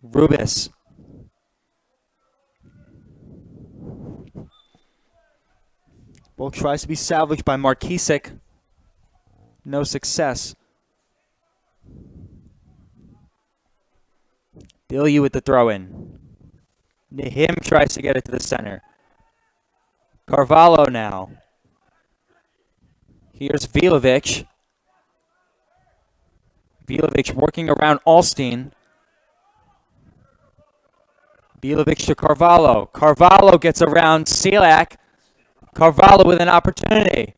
S1: Rubis. Ball tries to be salvaged by Markisic. No success. Bilyu with the throw-in. Nahim tries to get it to the center. Carvalho now. Here's Vilovic. Vilovic working around Alstein. Vilovic to Carvalho. Carvalho gets around Selak. Carvalho with an opportunity.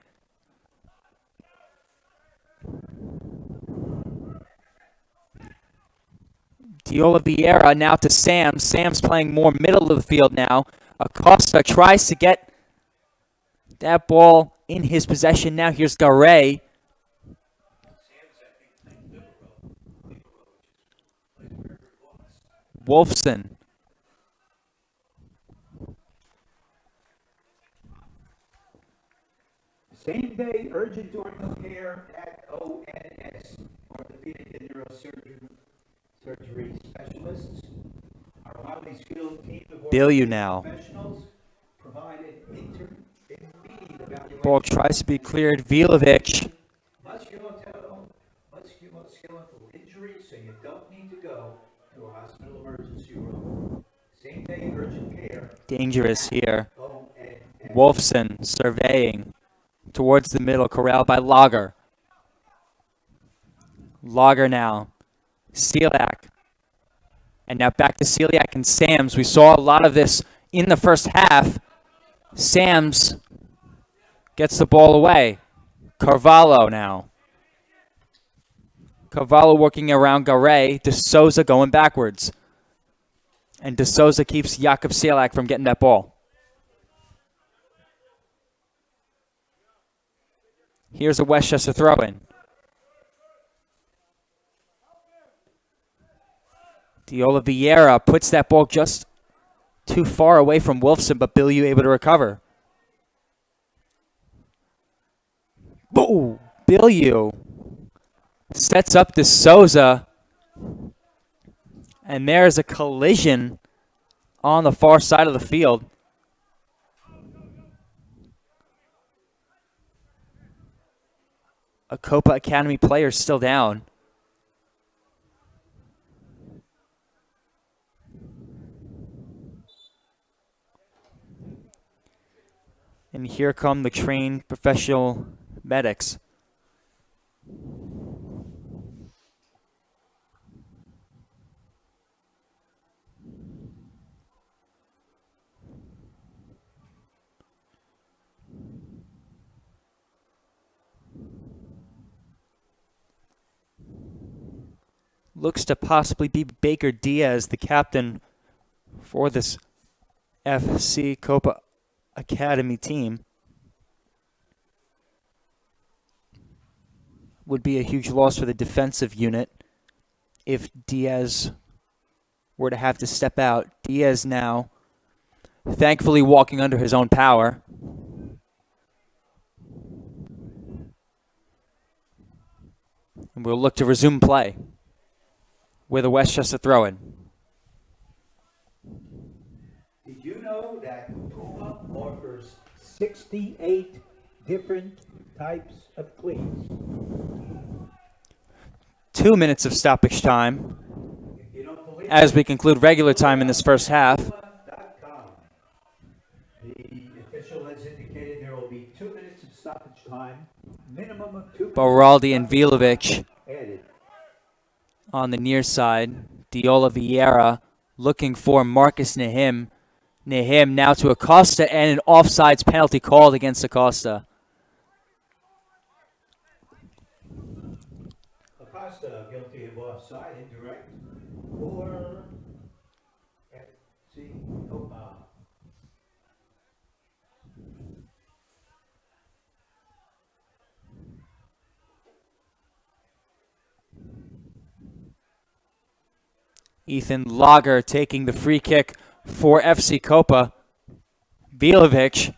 S1: Diola Vieira now to Sam. Sam's playing more middle of the field now. Acosta tries to get that ball in his possession. Now here's Garay. Wolfson.
S2: Same day urgent ortho care at ONS, orthopedic and neurosurgery specialists. Our Wiley's field team of
S1: Bilyu now.
S2: professionals provided immediate evaluation.
S1: Ball tries to be cleared. Vilovic.
S2: Musculoskeletal injury, so you don't need to go to a hospital emergency room. Same day urgent care.
S1: Dangerous here.
S2: ONS.
S1: Wolfson surveying towards the middle, corralled by Lager. Lager now. Selak. And now back to Celiak and Sams. We saw a lot of this in the first half. Sams gets the ball away. Carvalho now. Carvalho working around Garay. De Souza going backwards. And De Souza keeps Jakub Selak from getting that ball. Here's a Westchester throw-in. Diola Vieira puts that ball just too far away from Wolfson, but Bilyu able to recover. Boo! Bilyu sets up De Souza. And there's a collision on the far side of the field. A Copa Academy player still down. And here come the trained professional medics. Looks to possibly be Baker Diaz, the captain for this FC Copa Academy team. Would be a huge loss for the defensive unit if Diaz were to have to step out. Diaz now, thankfully, walking under his own power. And we'll look to resume play with a Westchester throw-in.
S2: Did you know that Copa offers 68 different types of cleats?
S1: 2 minutes of stoppage time
S2: If you don't believe
S1: as we conclude regular time in this first half.
S2: Copa.com. The official has indicated there will be 2 minutes of stoppage time, minimum of 2 minutes.
S1: Baraldi and Vilovic
S2: Added.
S1: on the near side. Diola Vieira looking for Marcus Nahim. Nahim now to Acosta, and an offsides penalty called against Acosta.
S2: Acosta guilty of offside, indirect, for FC Copa
S1: Ethan Lager taking the free kick for FC Copa. Vilovic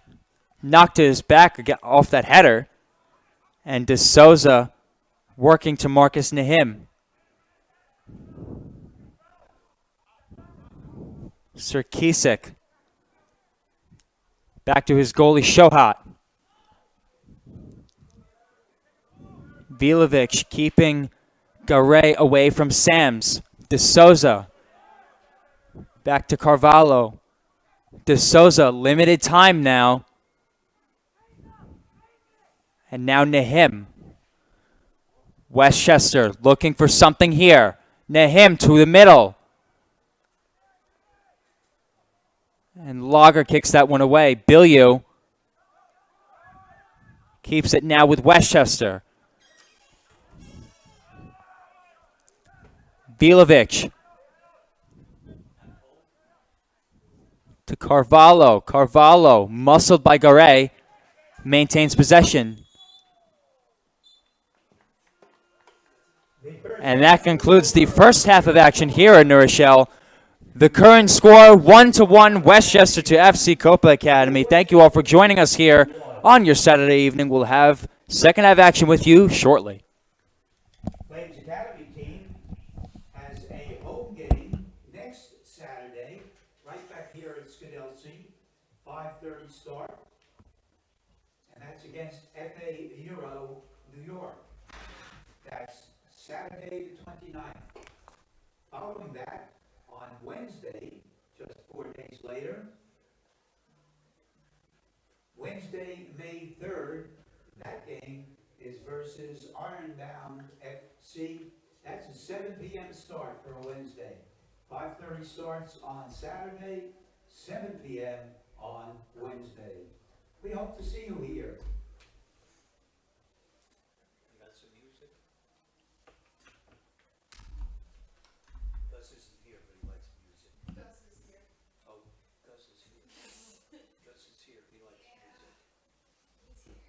S1: knocked his back off that header. And De Souza working to Marcus Nahim. Sirkisek back to his goalie Shohat. Vilovic keeping Garay away from Sams. De Souza back to Carvalho. De Souza, limited time now. And now Nahim. Westchester looking for something here. Nahim to the middle. And Lager kicks that one away. Bilyu keeps it now with Westchester. Vilovic to Carvalho. Carvalho, muscled by Garay, maintains possession. And that concludes the first half of action here at New Rochelle. The current score, 1-1, Westchester to FC Copa Academy. Thank you all for joining us here on your Saturday evening. We'll have second half action with you shortly.
S2: Flames Academy team has a home game next Saturday, right back here at Skidelsea, 5:30 start. And that's against FA Euro New York. That's Saturday the 29th. Following that, on Wednesday, just 4 days later, Wednesday, May 3rd, that game is versus Ironbound FC. That's a 7 p.m. start for a Wednesday. 5:30 starts on Saturday, 7 p.m. on Wednesday. We hope to see you here. You got some music? Gus isn't here, but he likes music.
S3: Gus is here.
S2: Oh, Gus is here. Gus is here, he likes music.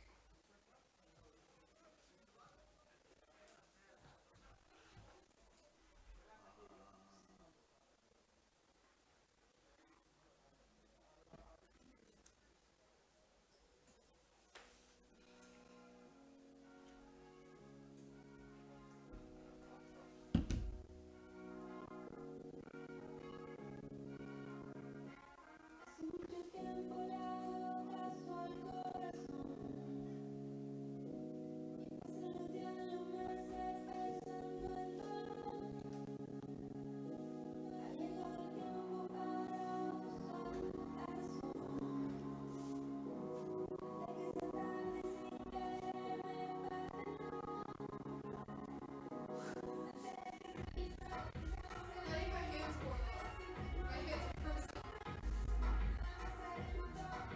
S3: My hands warm up. My hands are frozen.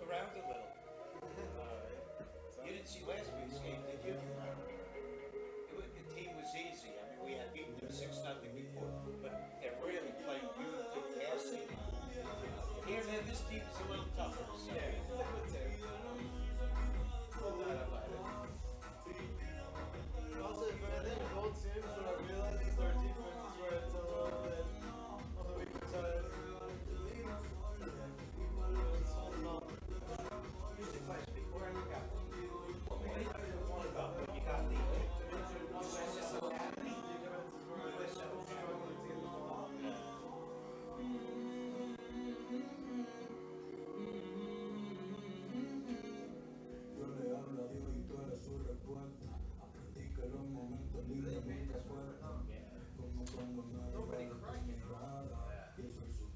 S2: around a little. You didn't see last week's game, did you? The team was easy. I mean, we had beaten them 6-0 before, but they're really playing beautifully passing. Here, man, this team is a little tougher. So.
S5: Also, but I think both teams, what I realized is their defense is where it's a little bit on the weaker side. It's holding on.
S2: Usually plays before and you got what do you want about when you got the USL Academy? USL
S6: Yo le hablo a Dios y tú eres su respuesta. Aprendí que los momentos libres nunca sueltan. Como cuando me agarras tu mirada y soy su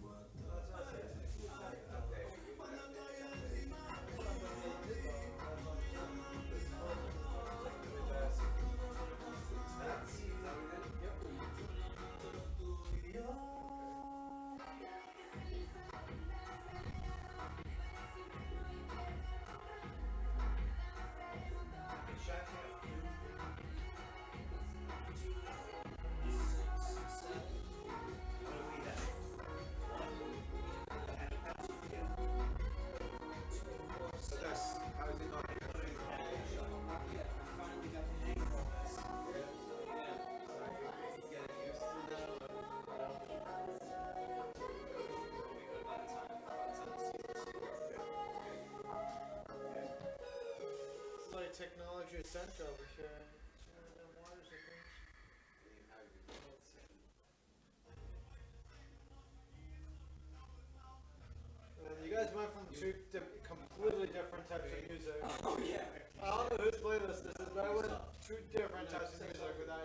S5: It's like technology essential over here. Waters, I think. And you guys went from two completely different types of music.
S2: Oh, yeah.
S5: I don't know whose playlist this is, but I went two different types of music without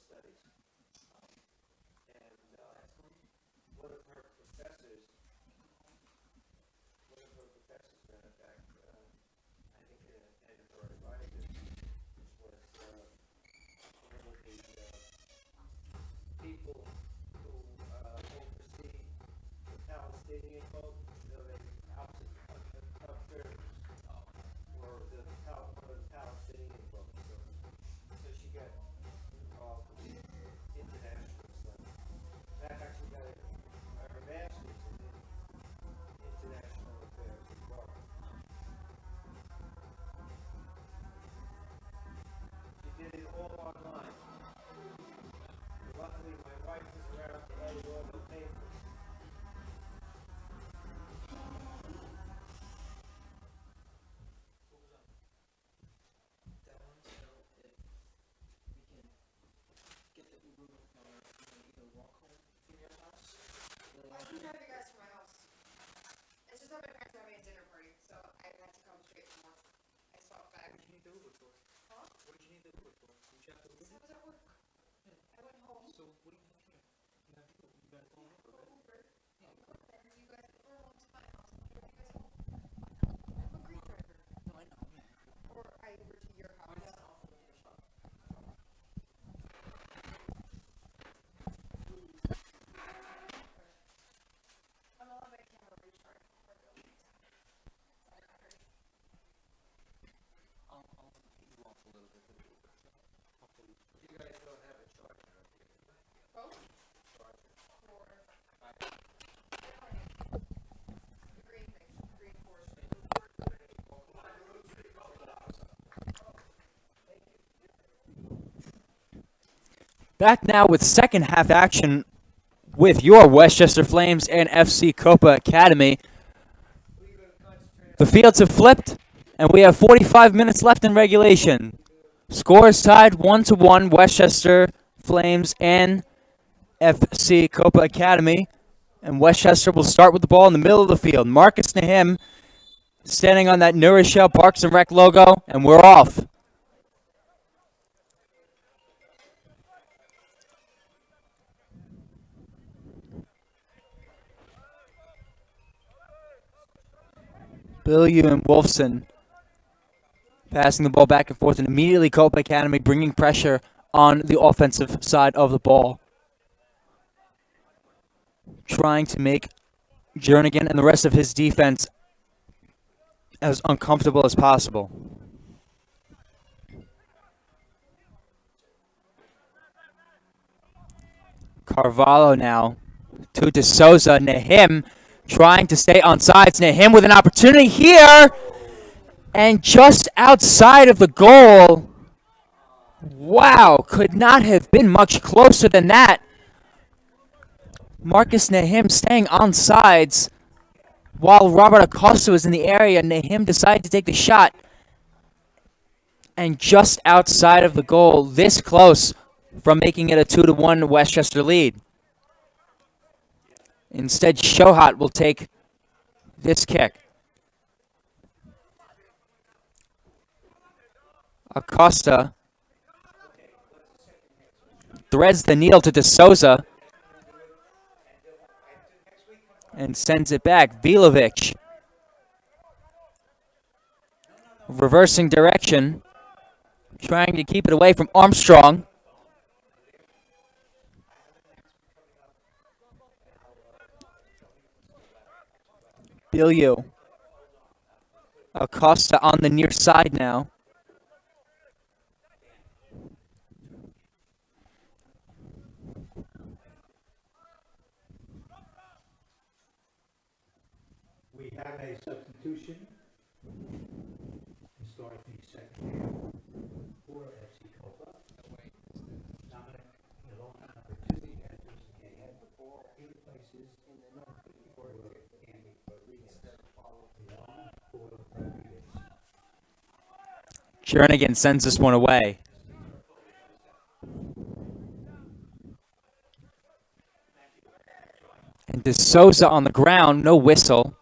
S2: studies. And one of her professors, matter of fact, I think and her advisor was one of the people who oversee the Palestinian vote, observers, or one of the Palestinian votes. So she got involved with international stuff. In fact, actually got her master's in international affairs as well. She did it all online. Luckily, my wife was around to edit all the papers.
S3: I can drive you guys to my house. It's just that my parents are having a dinner party, so I had to come straight from work. I swapped back.
S2: What did you need the Uber for?
S3: Huh?
S2: What did you need the Uber for? Did you have to
S3: Because I was at work. I went home.
S2: So what do you have here? You have to go. You better go on Uber, right?
S3: Uber. And you guys were home to my house. I'll drive you guys home. I'm a great driver.
S2: No, I know. Yeah.
S3: Or I Uber to your house. I'm gonna let my camera recharge before I go.
S2: I'll take you off a little bit for the Uber. You guys don't have a charger up here.
S3: Oh?
S2: Charger.
S3: For the green thing, the green portion.
S1: Back now with second half action with your Westchester Flames and FC Copa Academy. The fields have flipped, and we have 45 minutes left in regulation. Score is tied 1-1, Westchester Flames and FC Copa Academy. And Westchester will start with the ball in the middle of the field. Marcus Nahim standing on that Nourishell Parks and Rec logo, and we're off. Billieu and Wolfson passing the ball back and forth, and immediately Copa Academy bringing pressure on the offensive side of the ball. Trying to make Jernigan and the rest of his defense as uncomfortable as possible. Carvalho now to De Souza. Nahim trying to stay on sides. Nahim with an opportunity here. And just outside of the goal. Wow, could not have been much closer than that. Marcus Nahim staying on sides while Robert Acosta was in the area. Nahim decided to take the shot. And just outside of the goal, this close from making it a 2-1 Westchester lead. Instead, Shohat will take this kick. Acosta threads the needle to De Souza and sends it back. Vilovic reversing direction, trying to keep it away from Armstrong. Billieu. Acosta on the near side now.
S6: We have a substitution to start the second half for FC Copa. Dominic Ilona, number 2, enters the game. He replaces number 54, Andy Rodriguez. Ilona for Rodriguez.
S1: Jernigan sends this one away. And De Souza on the ground, no whistle.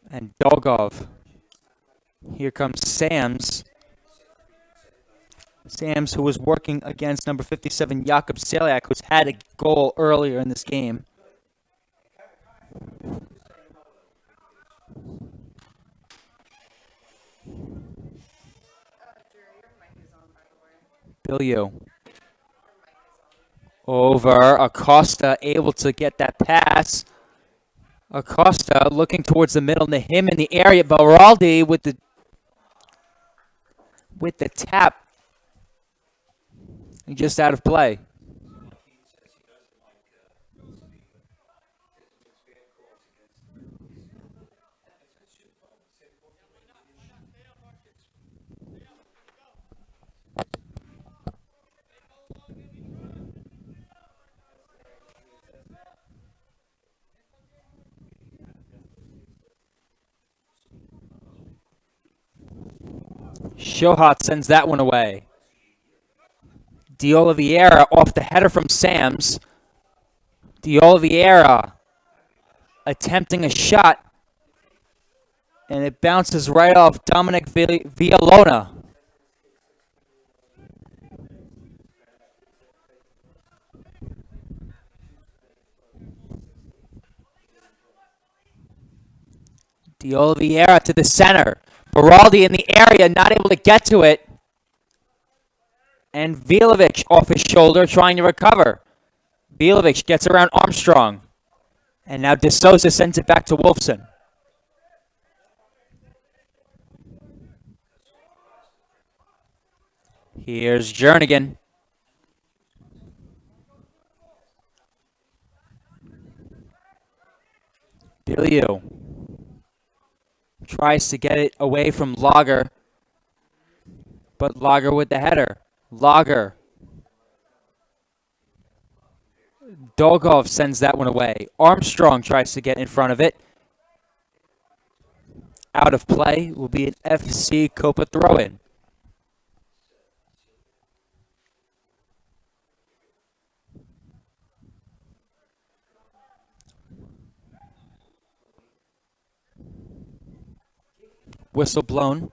S1: And Dolgov Here comes Sams. Sams, who was working against number 57, Jakub Seliak, who's had a goal earlier in this game. Bilio. Over. Acosta able to get that pass. Acosta looking towards the middle to him in the area. Baraldi with the tap. Just out of play. Shohat sends that one away. De Oliveira off the header from Sams. De Oliveira attempting a shot. And it bounces right off Dominic Villalona. De Oliveira to the center. Baraldi in the area, not able to get to it. And Vilovic off his shoulder, trying to recover. Vilovic gets around Armstrong. And now De Souza sends it back to Wolfson. Here's Jernigan. Bilio tries to get it away from Lager, but Lager with the header. Lager. Dolgov sends that one away. Armstrong tries to get in front of it. Out of play will be an FC Copa throw-in. Whistle blown.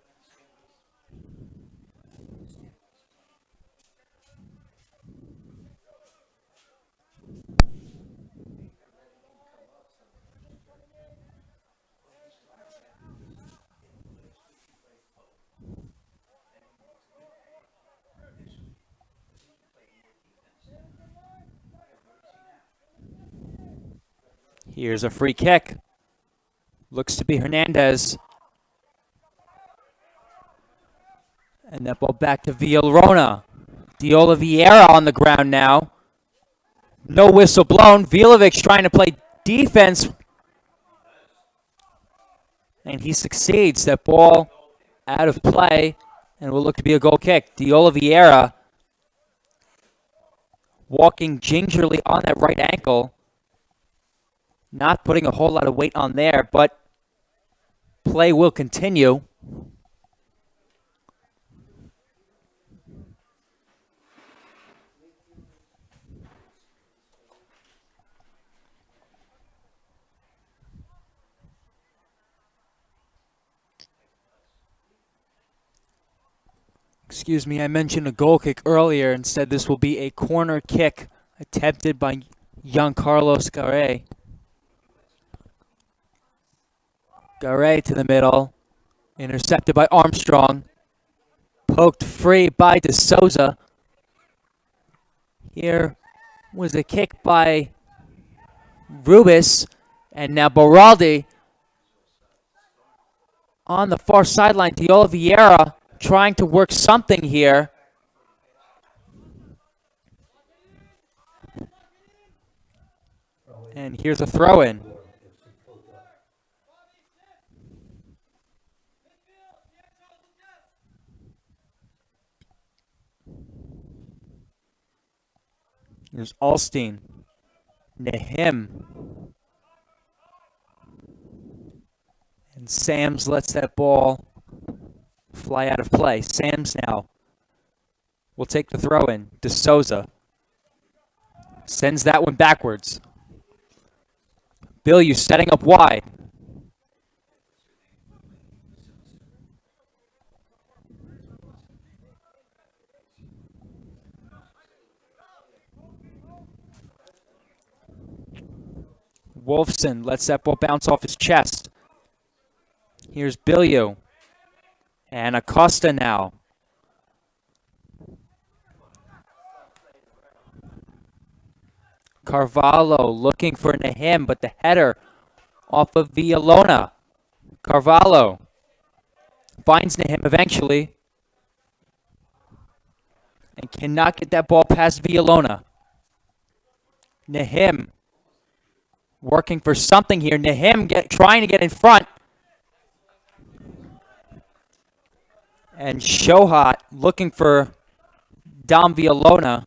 S1: Here's a free kick. Looks to be Hernandez. And that ball back to Villarona. De Oliveira on the ground now. No whistle blown. Vilovic trying to play defense. And he succeeds. That ball out of play. And will look to be a goal kick. De Oliveira walking gingerly on that right ankle. Not putting a whole lot of weight on there, but play will continue. Excuse me, I mentioned a goal kick earlier and said this will be a corner kick attempted by Giancarlos Garay. Garay to the middle. Intercepted by Armstrong. Poked free by De Souza. Here was a kick by Rubis. And now Baraldi on the far sideline. De Oliveira trying to work something here. And here's a throw-in. Here's Alstein. Nahim. And Sams lets that ball fly out of play. Sams now will take the throw in. De Souza sends that one backwards. Bilyeu setting up wide. Wolfson lets that ball bounce off his chest. Here's Billiou. And Acosta now. Carvalho looking for Nahim, but the header off of Villalona. Carvalho finds Nahim eventually and cannot get that ball past Villalona. Nahim working for something here. Nahim trying to get in front. And Shohat looking for Dom Villalona.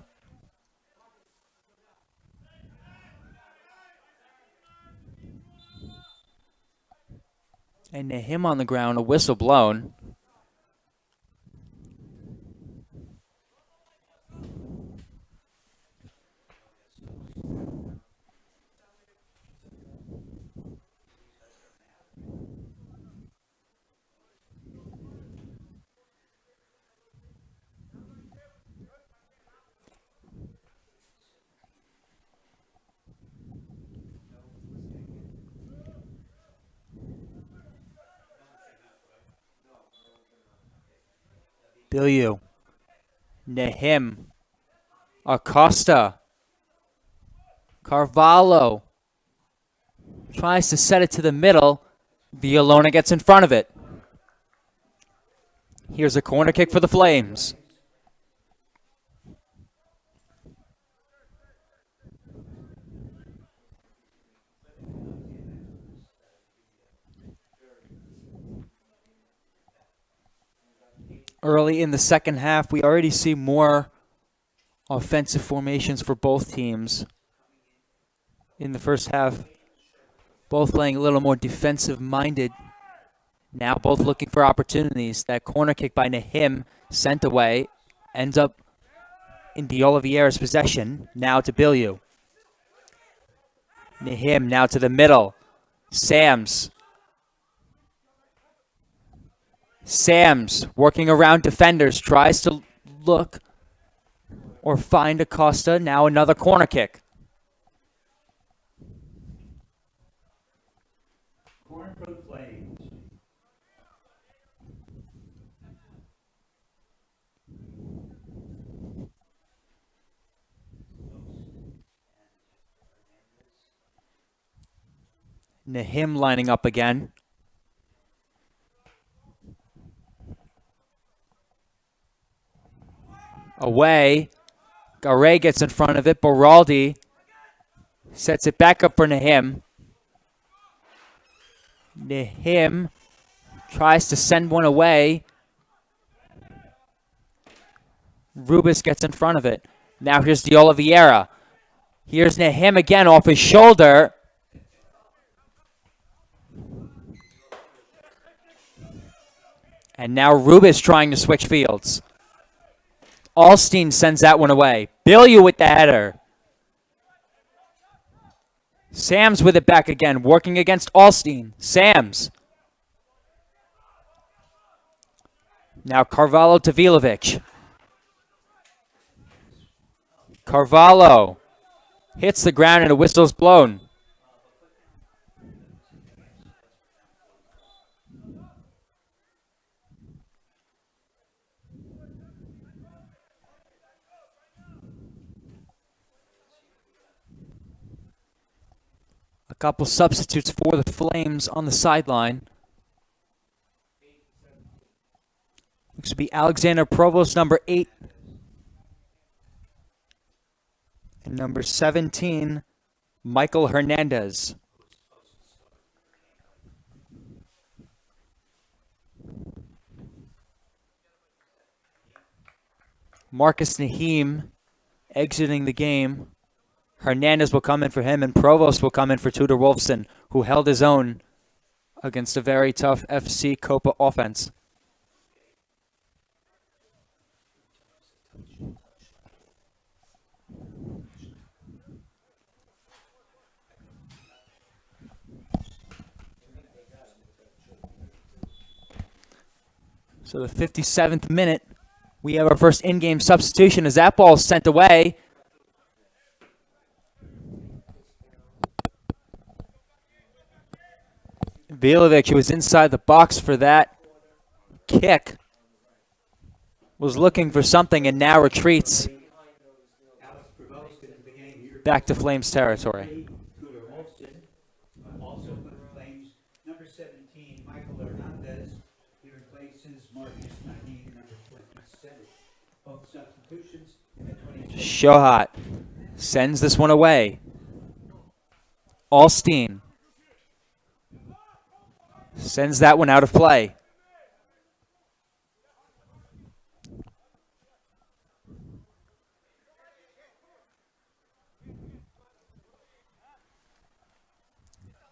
S1: And Nahim on the ground, a whistle blown. Billiou, Nahim, Acosta, Carvalho tries to set it to the middle. Villalona gets in front of it. Here's a corner kick for the Flames. Early in the second half, we already see more offensive formations for both teams. In the first half, both playing a little more defensive-minded. Now both looking for opportunities. That corner kick by Nahim sent away, ends up in De Oliveira's possession. Now to Billiou. Nahim now to the middle. Sams working around defenders, tries to look or find Acosta. Now another corner kick.
S6: Corner for the Flames.
S1: Nahim lining up again. Away. Garay gets in front of it. Boraldi sets it back up for Nahim. Nahim tries to send one away. Rubis gets in front of it. Now here's De Oliveira. Here's Nahim again off his shoulder. And now Rubis trying to switch fields. Alstein sends that one away. Billiou with the header. Sams with it back again, working against Alstein. Sams. Now Carvalho to Vilovic. Carvalho hits the ground and a whistle is blown. A couple substitutes for the Flames on the sideline. Looks to be Alexander Provost, number 8. And number 17, Michael Hernandez. Marcus Nahim exiting the game. Hernandez will come in for him, and Provost will come in for Tudor Wolfson, who held his own against a very tough FC Copa offense. So the 57th minute, we have our first in-game substitution as that ball is sent away. Vilovic, who was inside the box for that kick, was looking for something and now retreats
S6: Alex Provost in the beginning of the year.
S1: back to Flames territory.
S6: Cooter Holston, also for the Flames. Number 17, Michael Hernandez. He replaces Marcus Nani, number 27. Both substitutions at 26.
S1: Shohat sends this one away. Alstein sends that one out of play.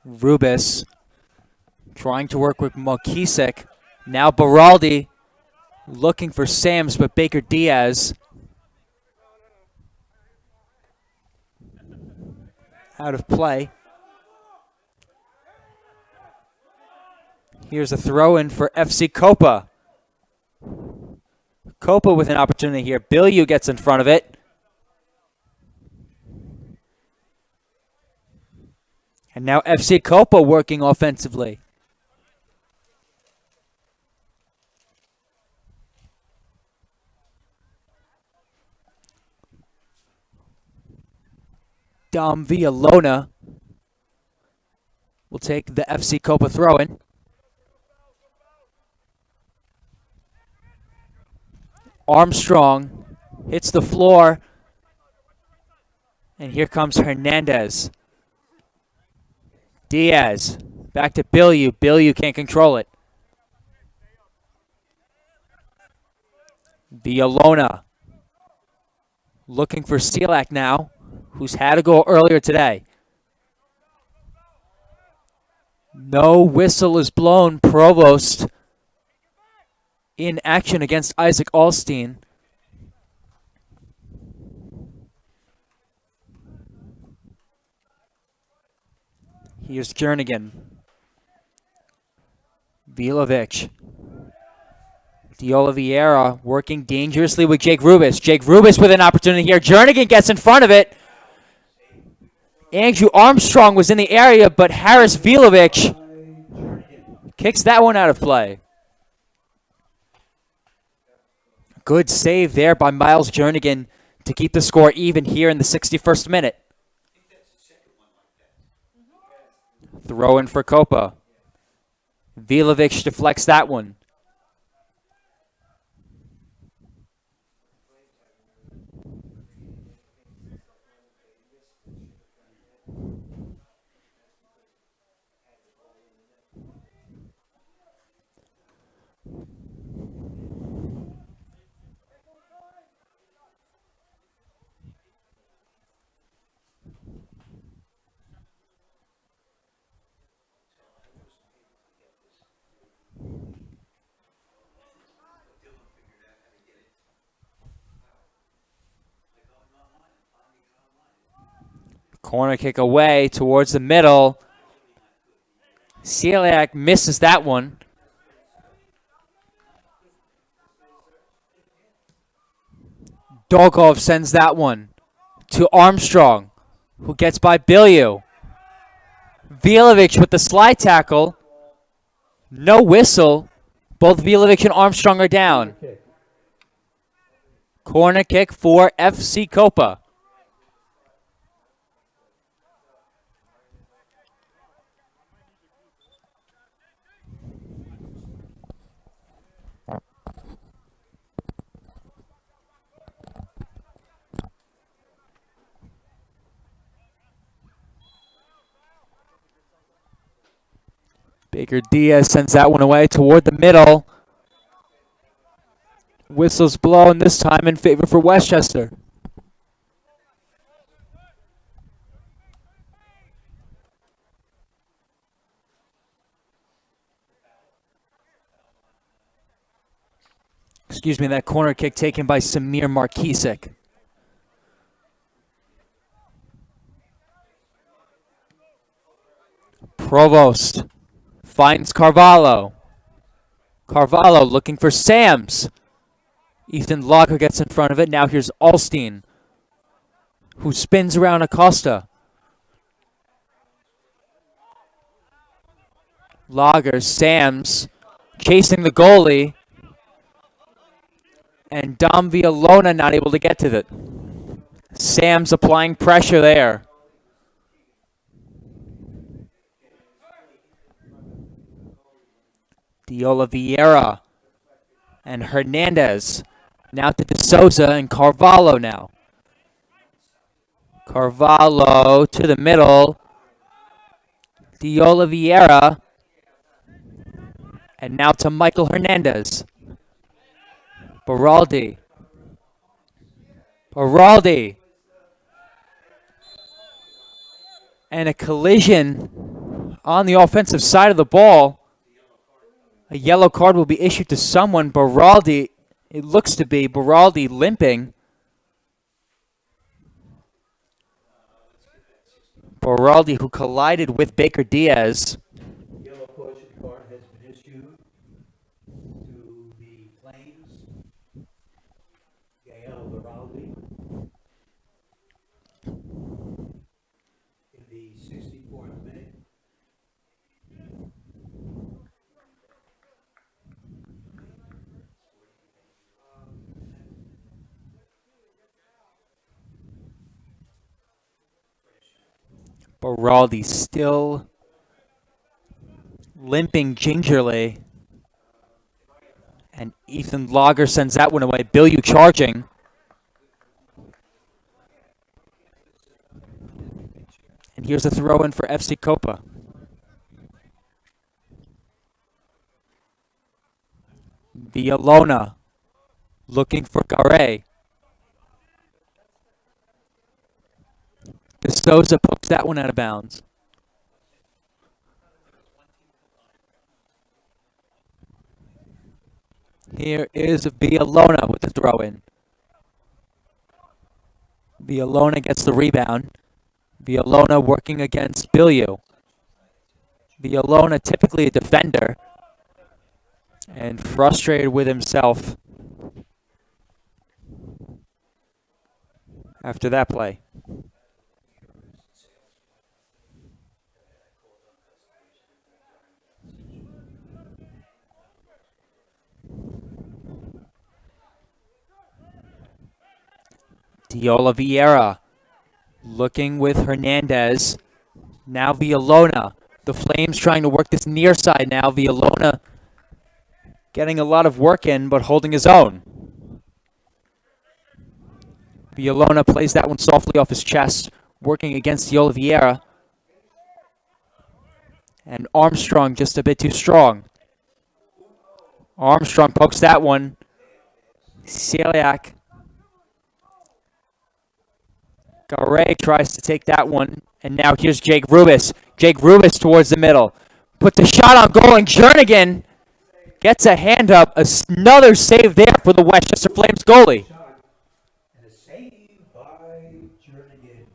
S1: Rubis trying to work with Melkisek. Now Baraldi looking for Sams, but Baker Diaz out of play. Here's a throw-in for FC Copa. Copa with an opportunity here. Bilyu gets in front of it. And now FC Copa working offensively. Dom Villalona will take the FC Copa throw-in. Armstrong hits the floor. And here comes Hernandez. Diaz back to Bilyu. Bilyu can't control it. Villalona looking for Selak now, who's had a goal earlier today. No whistle is blown. Provost in action against Isaac Alstein. Here's Jernigan. Vilovic. De Oliveira working dangerously with Jake Rubis. Jake Rubis with an opportunity here. Jernigan gets in front of it. Andrew Armstrong was in the area, but Harris Vilovic kicks that one out of play. Good save there by Miles Jernigan to keep the score even here in the 61st minute. Throw in for Copa. Vilovic deflects that one. Corner kick away towards the middle. Selak misses that one. Dolgov sends that one to Armstrong, who gets by Bilyu. Vilovic with the slide tackle. No whistle. Both Vilovic and Armstrong are down. Corner kick for FC Copa. Baker Diaz sends that one away toward the middle. Whistles blown, this time in favor for Westchester. Excuse me, that corner kick taken by Samir Markisik. Provost finds Carvalho. Carvalho looking for Sams. Ethan Locker gets in front of it. Now here's Alstein, who spins around Acosta. Lager, Sams chasing the goalie. And Dom Villalona not able to get to it. Sams applying pressure there. De Oliveira and Hernandez. Now to De Souza and Carvalho now. Carvalho to the middle. De Oliveira. And now to Michael Hernandez. Baraldi. And a collision on the offensive side of the ball. A yellow card will be issued to someone. Baraldi, it looks to be Baraldi limping. Baraldi, who collided with Baker Diaz.
S6: Yellow caution card has been issued to the Flames. Gael Baraldi. In the 64th minute.
S1: Baraldi still limping gingerly. And Ethan Lager sends that one away. Bill, you charging. And here's a throw in for FC Copa. Villalona looking for Garay. De Souza pokes that one out of bounds. Here is Villalona with the throw in. Villalona gets the rebound. Villalona working against Bilyu. Villalona typically a defender. And frustrated with himself after that play. De Oliveira looking with Hernandez. Now Villalona. The Flames trying to work this near side now. Villalona getting a lot of work in, but holding his own. Villalona plays that one softly off his chest, working against De Oliveira. And Armstrong just a bit too strong. Armstrong pokes that one. Celiak. Garay tries to take that one. And now here's Jake Rubis. Jake Rubis towards the middle. Puts a shot on goal, and Jernigan gets a hand up. Another save there for the Westchester Flames goalie.
S6: And a save by Jernigan.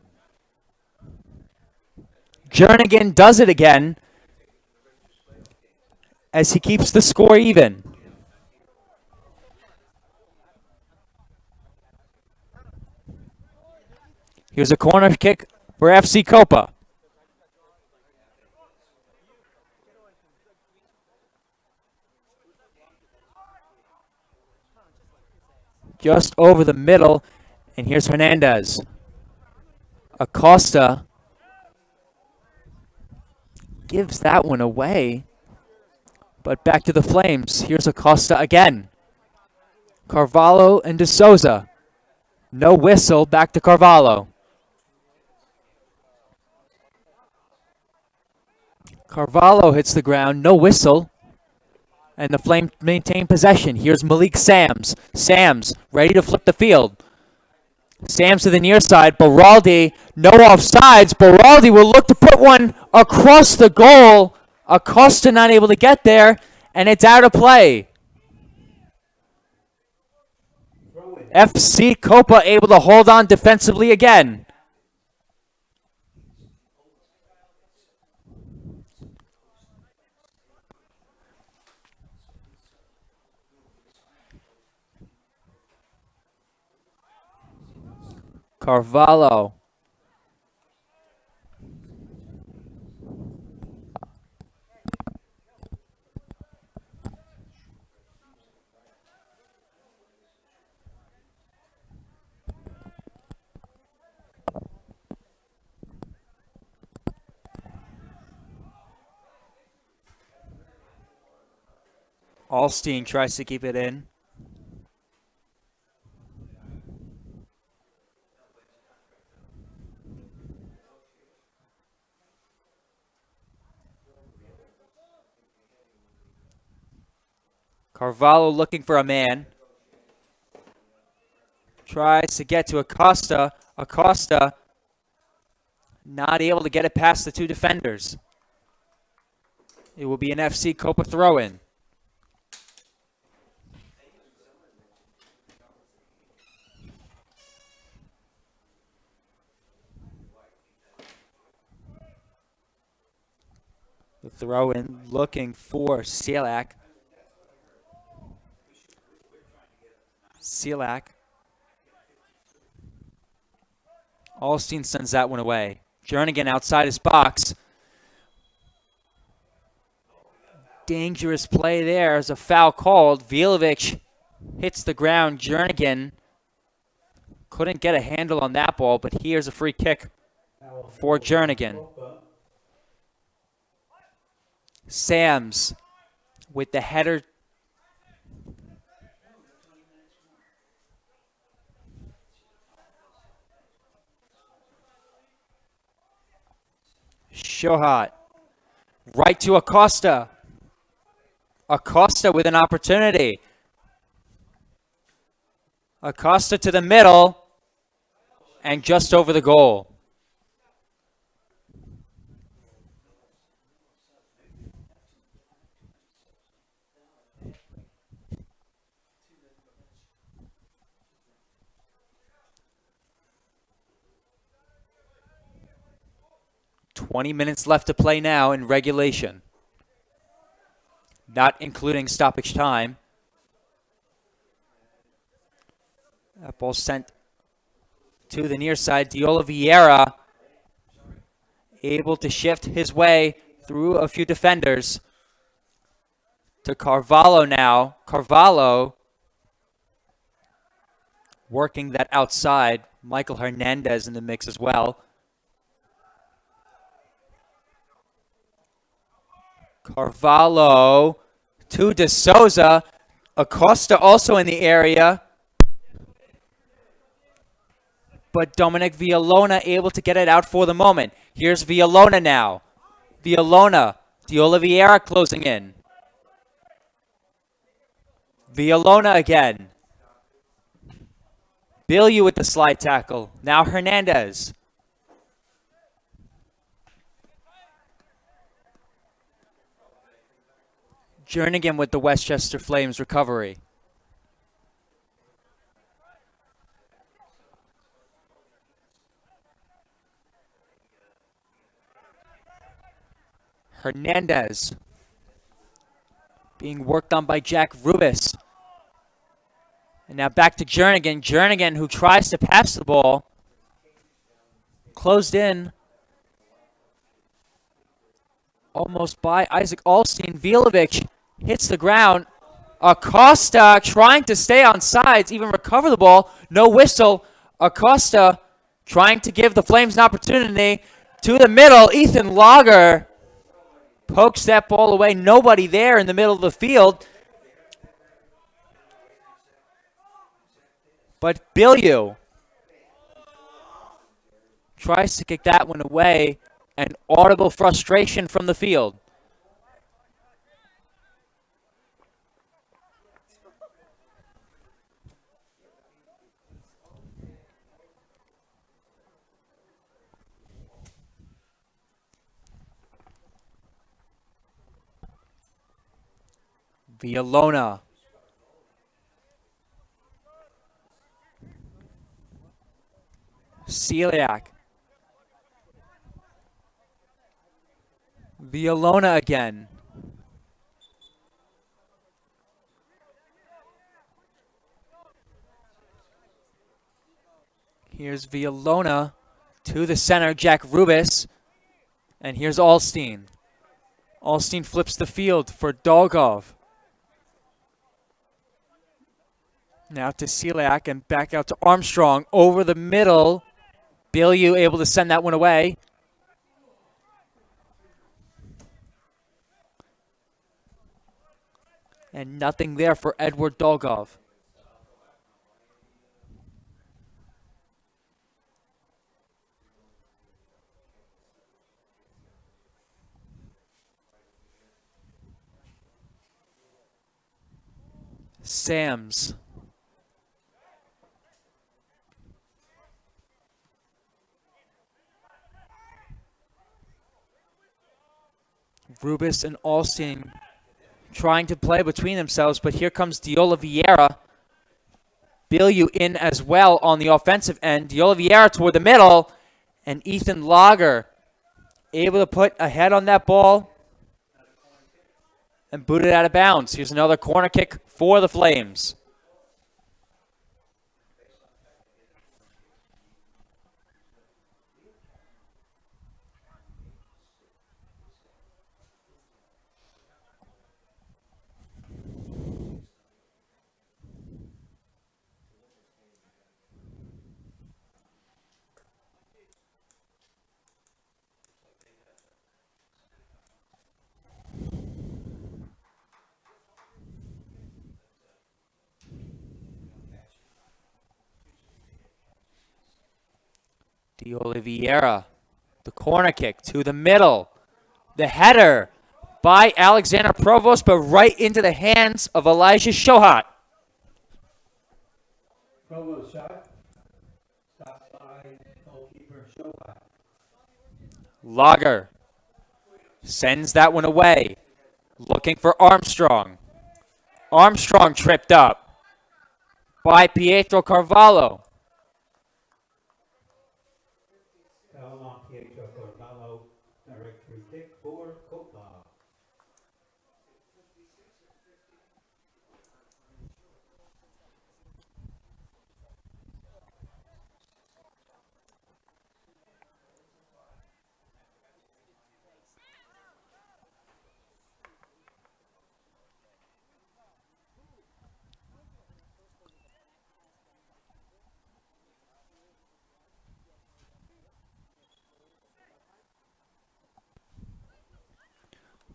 S1: Jernigan does it again as he keeps the score even. Here's a corner kick for FC Copa. Just over the middle, and here's Hernandez. Acosta gives that one away, but back to the Flames. Here's Acosta again. Carvalho and De Souza. No whistle, back to Carvalho. Carvalho hits the ground, no whistle. And the Flames maintain possession. Here's Malik Sams. Sams ready to flip the field. Sams to the near side. Baraldi, no offsides. Baraldi will look to put one across the goal. Acosta not able to get there, and it's out of play. FC Copa able to hold on defensively again. Carvalho. Alstein tries to keep it in. Carvalho looking for a man. Tries to get to Acosta. Acosta not able to get it past the two defenders. It will be an FC Copa throw-in. The throw-in looking for Sielak. Sielak. Alstein sends that one away. Jernigan outside his box. Dangerous play there as a foul called. Vilovic hits the ground. Jernigan couldn't get a handle on that ball, but here's a free kick for Jernigan. Sams with the header. Shohat. Right to Acosta. Acosta with an opportunity. Acosta to the middle and just over the goal. "20 minutes left to play now in regulation, not including stoppage time." That ball sent to the near side. Diola Vieira able to shift his way through a few defenders to Carvalho now. Carvalho working that outside. Michael Hernandez in the mix as well. Carvalho to De Souza. Acosta also in the area. But Dominic Villalona able to get it out for the moment. Here's Villalona now. Villalona. De Oliveira closing in. Villalona again. Bilyu with the slide tackle. Now Hernandez. Jernigan with the Westchester Flames recovery. Hernandez being worked on by Jack Rubis. And now back to Jernigan. Jernigan who tries to pass the ball. Closed in. Almost by Isaac Alstein. Vilovic hits the ground. Acosta trying to stay on sides, even recover the ball. No whistle. Acosta trying to give the Flames an opportunity. To the middle. Ethan Lager pokes that ball away. Nobody there in the middle of the field. But Bilyu tries to kick that one away. An audible frustration from the field. Villalona. Celiac. Villalona again. Here's Villalona to the center, Jack Rubis. And here's Alstein. Alstein flips the field for Dolgov. Now to Celiac and back out to Armstrong. Over the middle. Bilyu able to send that one away. And nothing there for Edward Dolgov. Sams. Rubis and Alstein trying to play between themselves, but here comes Diola Vieira. Bilyeu in as well on the offensive end. Diola Vieira toward the middle, and Ethan Lager able to put a head on that ball and boot it out of bounds. Here's another corner kick for the Flames. De Oliveira, the corner kick to the middle. The header by Alexander Provost, but right into the hands of Elijah Shohat.
S6: Provo shot. Stopped by goalkeeper Showa.
S1: Lager sends that one away. Looking for Armstrong. Armstrong tripped up by Pietro Carvalho.
S6: Foul on Pietro Carvalho. Direct free kick for Copa.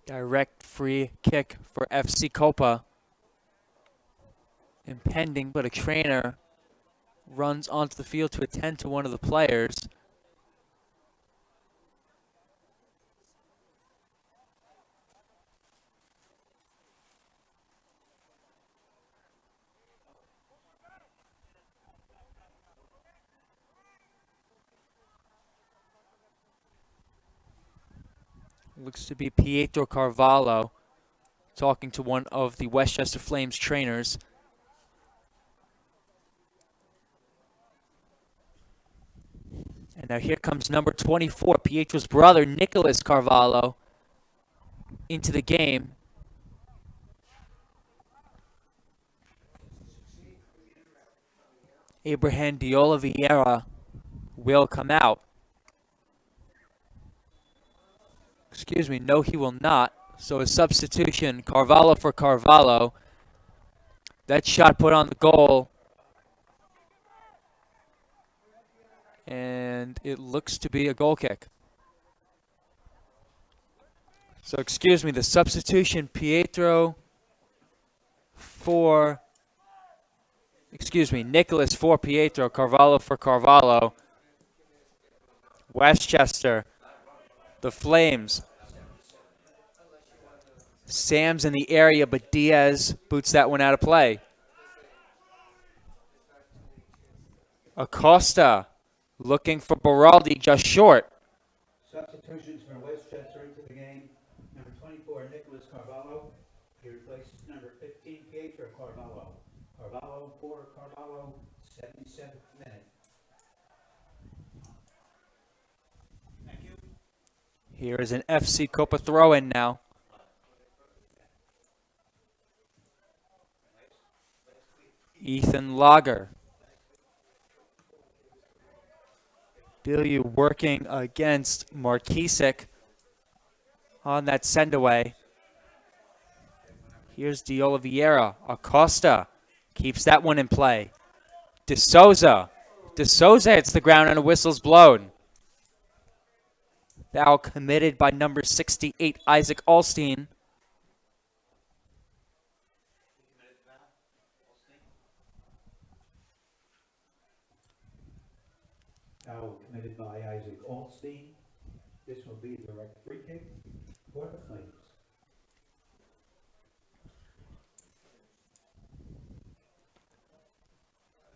S1: Direct free kick for FC Copa. Impending, but a trainer runs onto the field to attend to one of the players. Looks to be Pietro Carvalho talking to one of the Westchester Flames trainers. And now here comes number 24, Pietro's brother, Nicholas Carvalho, into the game. Abraham de Oliveira will come out. Excuse me, no, he will not. So a substitution, Carvalho for Carvalho. That shot put on the goal. And it looks to be a goal kick. So excuse me, the substitution, Pietro for, Nicholas for Pietro, Carvalho for Carvalho. Westchester, the Flames. Sam's in the area, but Diaz boots that one out of play. Acosta looking for Beraldi, just short.
S6: Substitutions for Westchester into the game. Number 24, Nicholas Carvalho. He replaces number 15, Pietro Carvalho. Carvalho for Carvalho, 77th minute.
S2: Thank you.
S1: Here is an FC Copa throw-in now. Ethan Lager. Bilyeu working against Markisic on that send-away. Here's De Oliveira. Acosta keeps that one in play. De Souza. De Souza hits the ground and a whistle's blown. Foul committed by number 68, Isaac Alstein.
S6: Foul committed by Isaac Altstein. This will be a direct free kick for the Flames.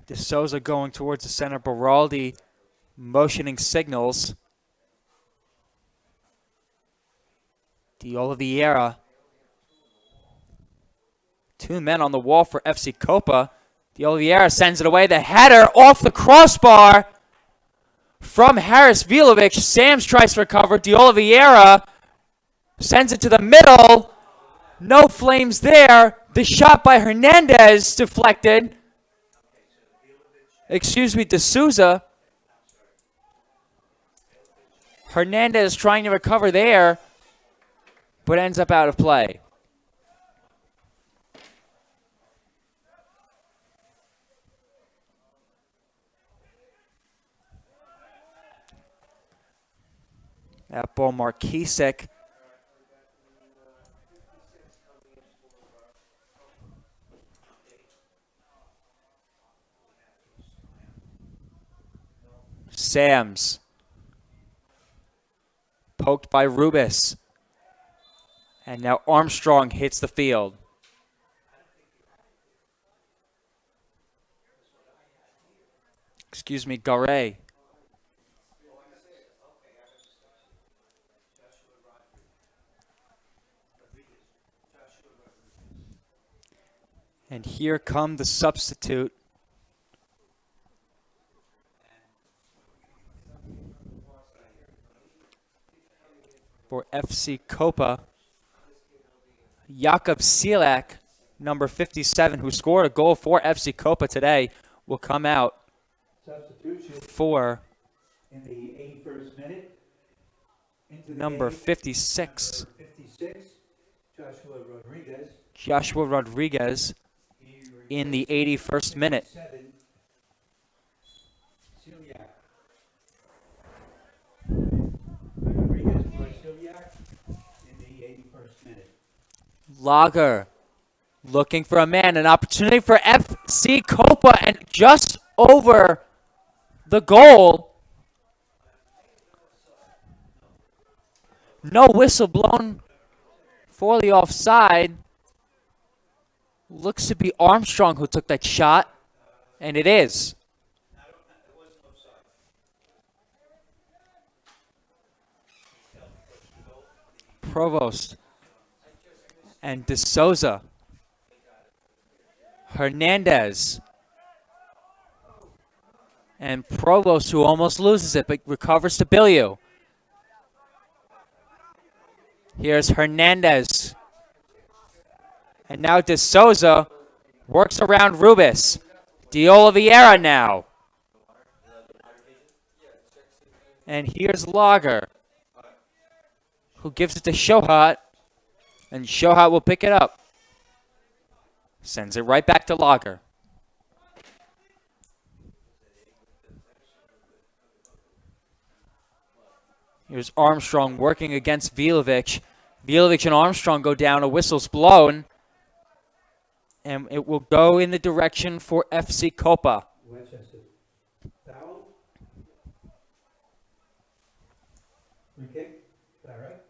S1: De Souza going towards the center. Baraldi motioning signals. De Oliveira. 2 men on the wall for FC Copa. De Oliveira sends it away. The header off the crossbar from Haris Vilovic. Sams tries to recover. De Oliveira sends it to the middle. No Flames there. The shot by Hernandez deflected. Excuse me, De Souza. Hernandez trying to recover there, but ends up out of play. That ball, Markisek. Sams. Poked by Rubis. And now Armstrong hits the field. Excuse me, Garay. And here come the substitute. For FC Copa, Jakub Silak, number 57, who scored a goal for FC Copa today, will come out
S6: Substitution
S1: for
S6: in the 81st minute. Into the
S1: number
S6: game,
S1: 56,
S6: number 56, Joshua Rodriguez.
S1: Joshua Rodriguez, in the 81st minute.
S6: 7, Celiac. Rodriguez for Celiac in the 81st minute.
S1: Lager looking for a man, an opportunity for FC Copa, and just over the goal. No whistle blown for the offside. Looks to be Armstrong who took that shot, and it is. Provost and De Souza. Hernandez. And Provost, who almost loses it, but recovers to Biliu. Here's Hernandez. And now De Souza works around Rubis. De Oliveira now. And here's Lager, who gives it to Shohat. And Shohat will pick it up. Sends it right back to Lager. Here's Armstrong working against Vilovic. Vilovic and Armstrong go down. A whistle's blown. And it will go in the direction for FC Copa.
S6: Westchester foul. Free kick. Is that right?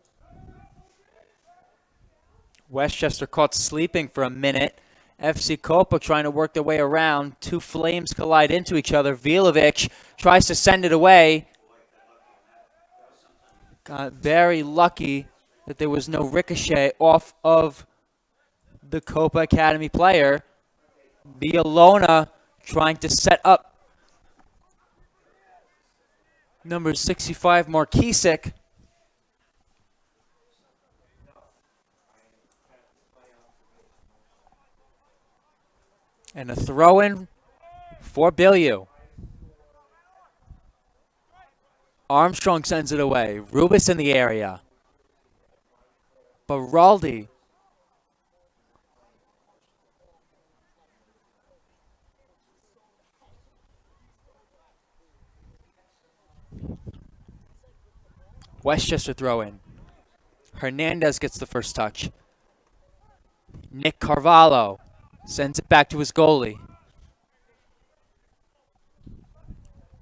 S1: Westchester caught sleeping for a minute. FC Copa trying to work their way around. Two Flames collide into each other. Vilovic tries to send it away. Got very lucky that there was no ricochet off of the Copa Academy player. Villalona trying to set up number 65, Markisek. And a throw-in for Biliu. Armstrong sends it away. Rubis in the area. Baraldi. Westchester throw-in. Hernandez gets the first touch. Nick Carvalho sends it back to his goalie.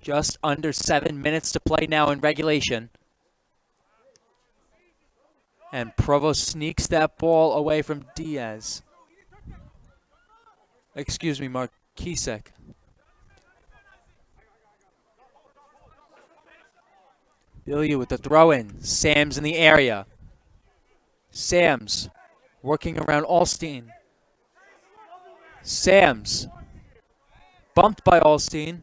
S1: Just under 7 minutes to play now in regulation. And Provo sneaks that ball away from Diaz. Excuse me, Markisek. Billy with the throw-in. Sam's in the area. Sam's working around Alstein. Sam's bumped by Alstein.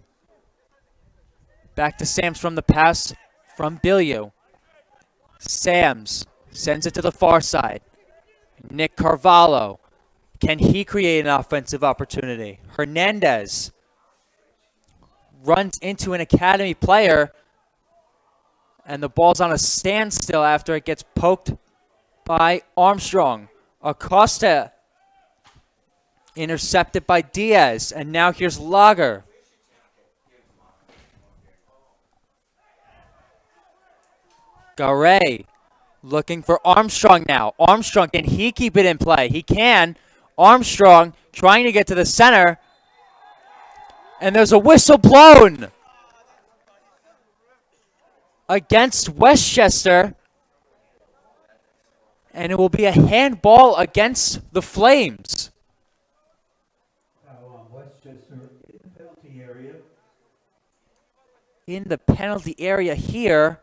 S1: Back to Sam's from the pass from Billy. Sam's sends it to the far side. Nick Carvalho. Can he create an offensive opportunity? Hernandez runs into an academy player, and the ball's on a standstill after it gets poked by Armstrong. Acosta intercepted by Diaz, and now here's Lager. Garay looking for Armstrong now. Armstrong, can he keep it in play? He can. Armstrong trying to get to the center. And there's a whistle blown against Westchester. And it will be a handball against the Flames.
S6: Westchester in the penalty area.
S1: In the penalty area here.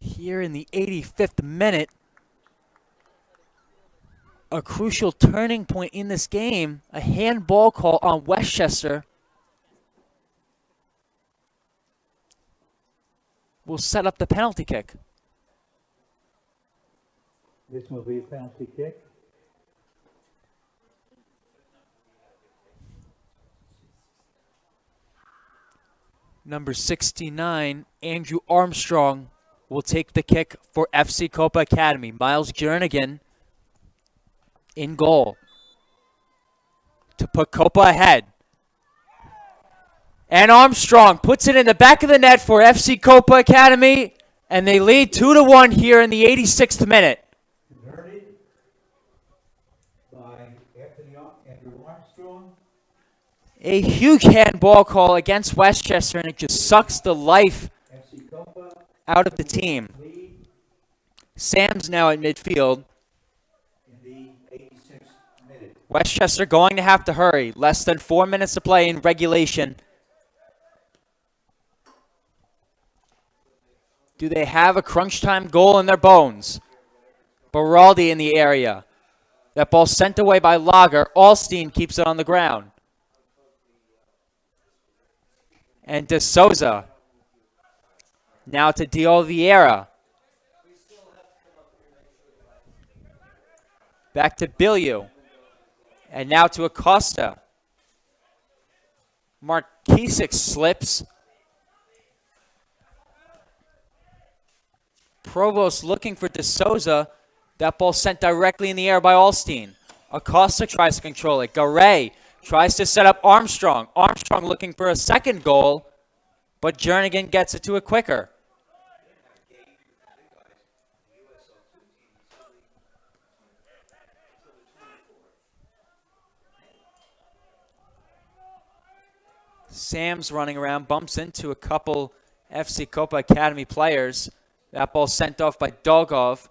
S1: Here in the 85th minute, a crucial turning point in this game, a handball call on Westchester will set up the penalty kick.
S4: This will be a penalty kick.
S1: Number 69, Andrew Armstrong, will take the kick for FC Copa Academy. Miles Jernigan in goal to put Copa ahead. And Armstrong puts it in the back of the net for FC Copa Academy, and they lead 2-1 here in the 86th minute.
S6: Converted by Andrew Armstrong.
S1: A huge handball call against Westchester, and it just sucks the life
S6: FC Copa
S1: out of the team.
S6: lead
S1: Sam's now at midfield.
S6: in the 86th minute.
S1: Westchester going to have to hurry. Less than 4 minutes to play in regulation. Do they have a crunch time goal in their bones? Baraldi in the area. That ball sent away by Lager. Alstein keeps it on the ground. And De Souza. Now to De Oliveira. Back to Billiou. And now to Acosta. Markisik slips. Provost looking for De Souza. That ball sent directly in the air by Alstein. Acosta tries to control it. Garay tries to set up Armstrong. Armstrong looking for a second goal, but Jernigan gets it to it quicker. Sam's running around, bumps into a couple FC Copa Academy players. That ball sent off by Dolgov.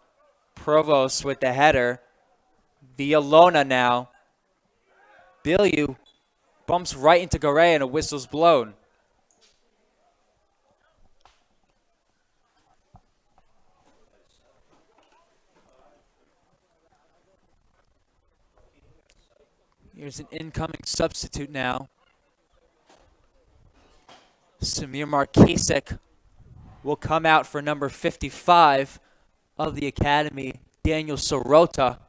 S1: Provost with the header. Villalona now. Billiou bumps right into Garay and a whistle's blown. Here's an incoming substitute now. Samir Markisik will come out for number 55 of the academy, Daniel Sorota,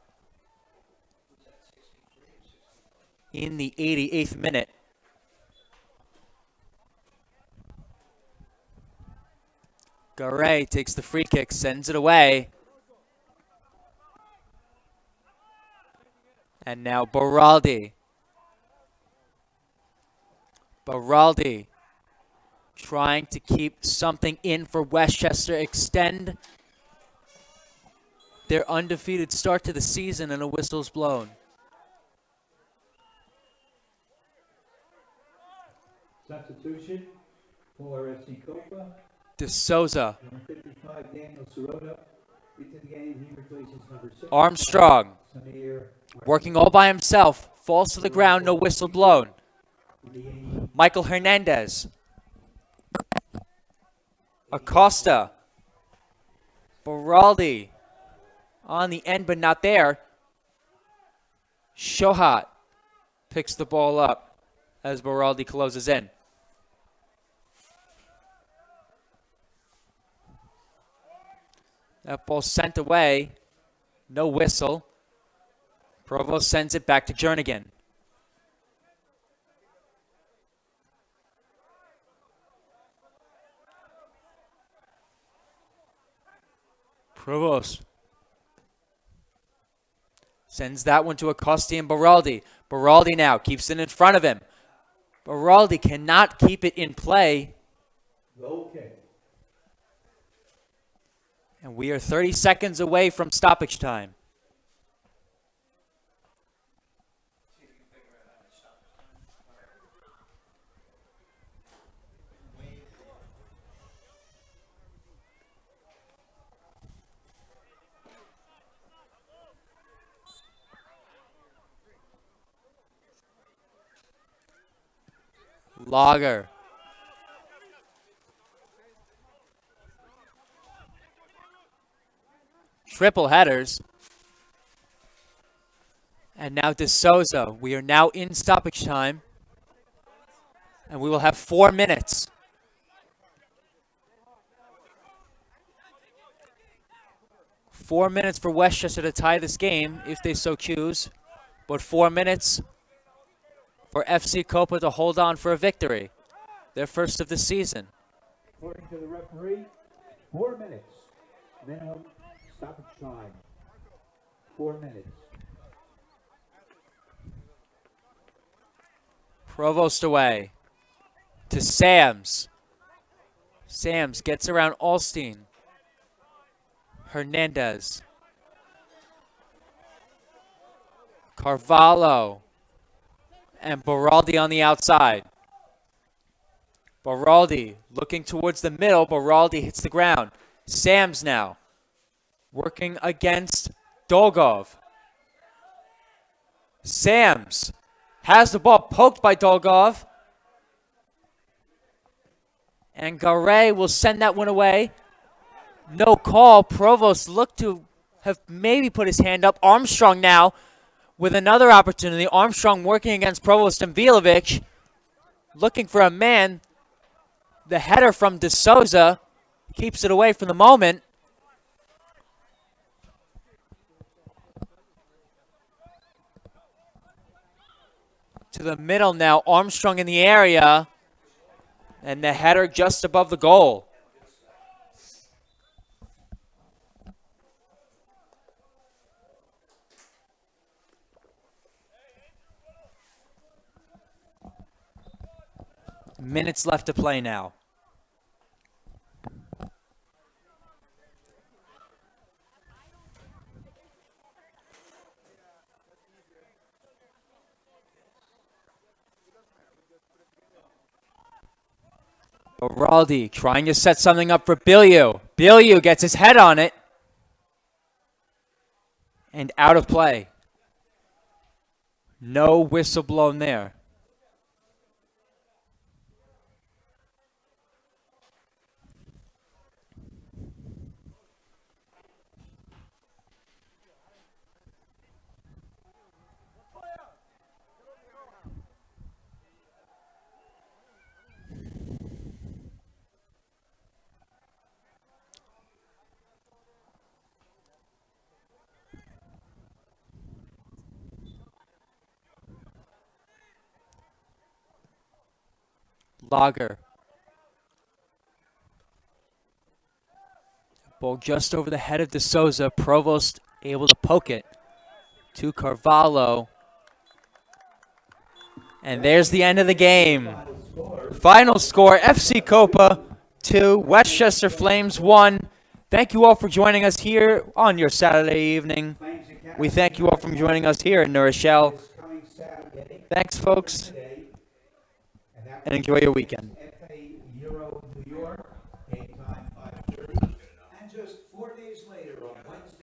S1: in the 88th minute. Garay takes the free kick, sends it away. And now Baraldi. Baraldi trying to keep something in for Westchester, extend their undefeated start to the season, and a whistle's blown.
S4: Substitution for FC Copa.
S1: DeSouza,
S4: Number 55, Daniel Sirota. Into the game, he replaces number 6.
S1: Armstrong,
S4: Samir.
S1: working all by himself, falls to the ground, no whistle blown. Michael Hernandez, Acosta, Baraldi, on the end but not there. Shohat picks the ball up as Baraldi closes in. That ball sent away, no whistle. Provost sends it back to Jernigan. Provost sends that one to Acosta and Baraldi. Baraldi now keeps it in front of him. Baraldi cannot keep it in play.
S4: Okay.
S1: And we are 30 seconds away from stoppage time. Lager. Triple headers. And now DeSouza. We are now in stoppage time. And we will have 4 minutes. Four minutes for Westchester to tie this game, if they so choose. But 4 minutes for FC Copa to hold on for a victory. Their first of the season.
S4: According to the referee, 4 minutes. Minimum stoppage time. 4 minutes.
S1: Provost away to Sams. Sams gets around Alstein. Hernandez. Carvalho. And Baraldi on the outside. Baraldi looking towards the middle. Baraldi hits the ground. Sams now working against Dolgov. Sams has the ball poked by Dolgov. And Garay will send that one away. No call. Provost looked to have maybe put his hand up. Armstrong now with another opportunity. Armstrong working against Provost and Vilovic. Looking for a man. The header from DeSouza keeps it away for the moment. To the middle now. Armstrong in the area. And the header just above the goal. Minutes left to play now. Baraldi trying to set something up for Bilyeu. Bilyeu gets his head on it. And out of play. No whistle blown there. Lager. Ball just over the head of DeSouza. Provost able to poke it to Carvalho. And there's the end of the game. Final score, FC Copa 2, Westchester Flames 1. Thank you all for joining us here on your Saturday evening. We thank you all for joining us here in New Rochelle. Thanks, folks, and enjoy your weekend.